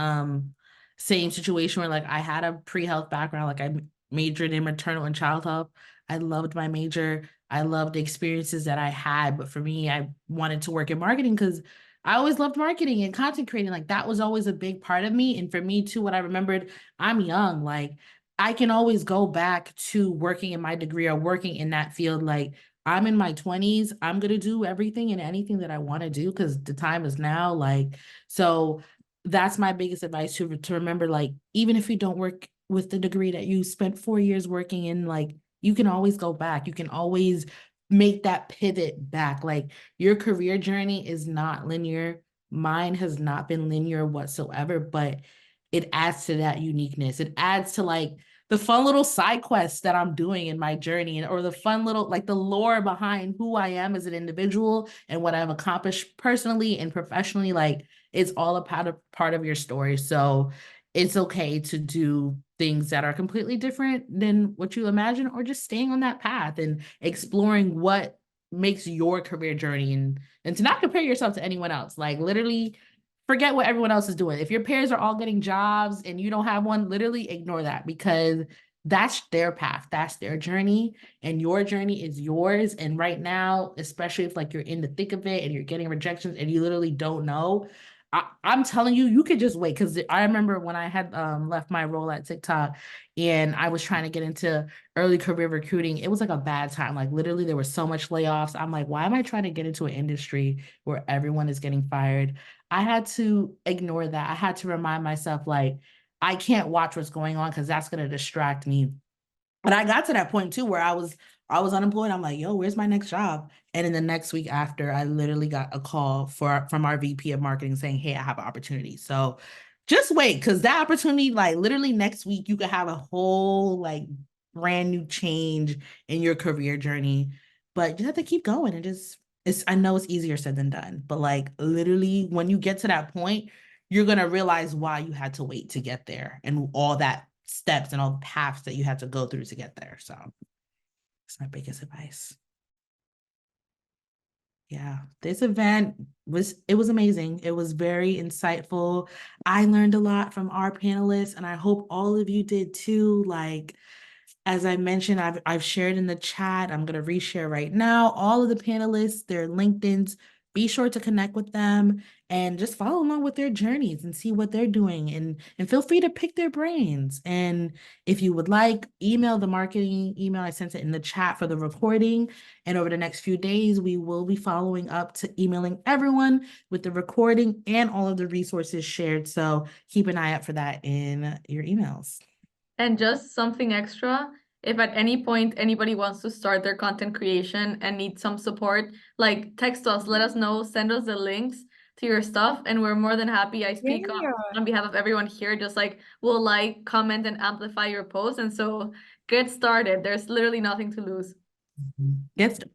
same situation where like I had a pre-health background. Like I majored in maternal and child health. I loved my major. I loved the experiences that I had. But for me, I wanted to work in marketing because I always loved marketing and content creating. Like that was always a big part of me. And for me too, what I remembered, I'm young. Like I can always go back to working in my degree or working in that field. Like I'm in my 20s. I'm going to do everything and anything that I want to do because the time is now. Like, so that's my biggest advice to remember, like, even if you don't work with the degree that you spent 4 years working in, like, you can always go back. You can always make that pivot back. Like, your career journey is not linear. Mine has not been linear whatsoever, but it adds to that uniqueness. It adds to like the fun little side quests that I'm doing in my journey, or the fun little, like the lore behind who I am as an individual and what I've accomplished personally and professionally. Like it's all a part of your story. So it's okay to do things that are completely different than what you imagine, or just staying on that path and exploring what makes your career journey, and to not compare yourself to anyone else. Like literally forget what everyone else is doing. If your peers are all getting jobs and you don't have one, literally ignore that because that's their path, that's their journey, and your journey is yours. And right now, especially if like you're in the thick of it and you're getting rejections and you literally don't know, I'm telling you, you could just wait. Because I remember when I had left my role at TikTok and I was trying to get into early career recruiting, it was like a bad time. Like literally there was so much layoffs. I'm like, why am I trying to get into an industry where everyone is getting fired? I had to ignore that. I had to remind myself, like, I can't watch what's going on because that's going to distract me. And I got to that point too where I was unemployed. I'm like, yo, where's my next job? And in the next week after, I literally got a call from our VP of marketing saying, hey, I have an opportunity. So just wait, because that opportunity, like literally next week, you could have a whole like brand new change in your career journey. But you have to keep going and just I know it's easier said than done, but like literally when you get to that point, you're gonna realize why you had to wait to get there and all that steps and all the paths that you had to go through to get there. So That's my biggest advice. Yeah, this event was amazing. It was very insightful. I learned a lot from our panelists, and I hope all of you did too. Like, as I mentioned, I've shared in the chat. I'm gonna reshare right now. All of the panelists, their LinkedIn's. Be sure to connect with them and just follow along with their journeys and see what they're doing, and feel free to pick their brains. And if you would like, email the marketing email. I sent it in the chat for the recording. And over the next few days, we will be following up to emailing everyone with the recording and all of the resources shared. So keep an eye out for that in your emails. And just something extra, if at any point anybody wants to start their content creation and need some support, like text us, let us know, send us the links to your stuff, and we're more than happy. I speak Yeah. on behalf of everyone here, just like we'll like, comment, and amplify your post. And so get started. There's literally nothing to lose.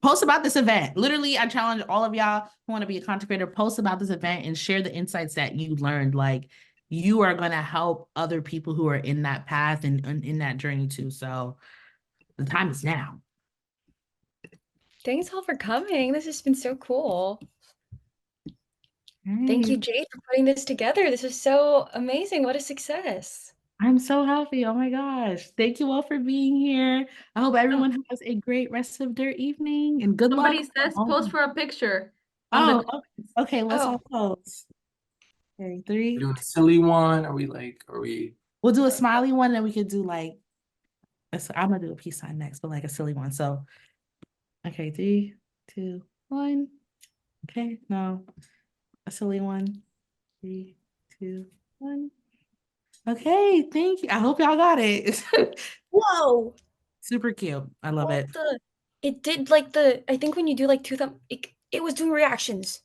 Post about this event. Literally, I challenge all of y'all who want to be a content creator, post about this event and share the insights that you learned. Like, you are going to help other people who are in that path and in that journey too. So the time is now. Thanks all for coming. This has been so cool. Thank you, Jade, for putting this together. This is so amazing. What a success. I'm so happy. Oh my gosh. Thank you all for being here. I hope everyone has a great rest of their evening and good luck. Somebody says post for a picture. Oh, okay. Let's all post. Okay, We're 3. doing a silly one. Are we? We'll do a smiley one, and we could do like, I'm gonna do a peace sign next, but like a silly one. So, okay, 3, 2, 1. Okay, no, a silly one. 3, 2, 1. Okay, thank you. I hope y'all got it. Whoa. Super cute. I love it. It did like I think when you do like two thumb, it was doing reactions.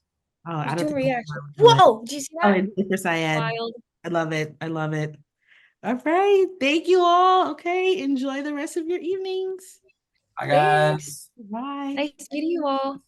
Oh, It I was don't doing think reactions. I would. Whoa, did you see Oh, that? and for Syed. Wild. I love it. I love it. All right. Thank you all. Okay. Enjoy the rest of your evenings. Bye, guys. Thanks. Bye. Nice meeting you all.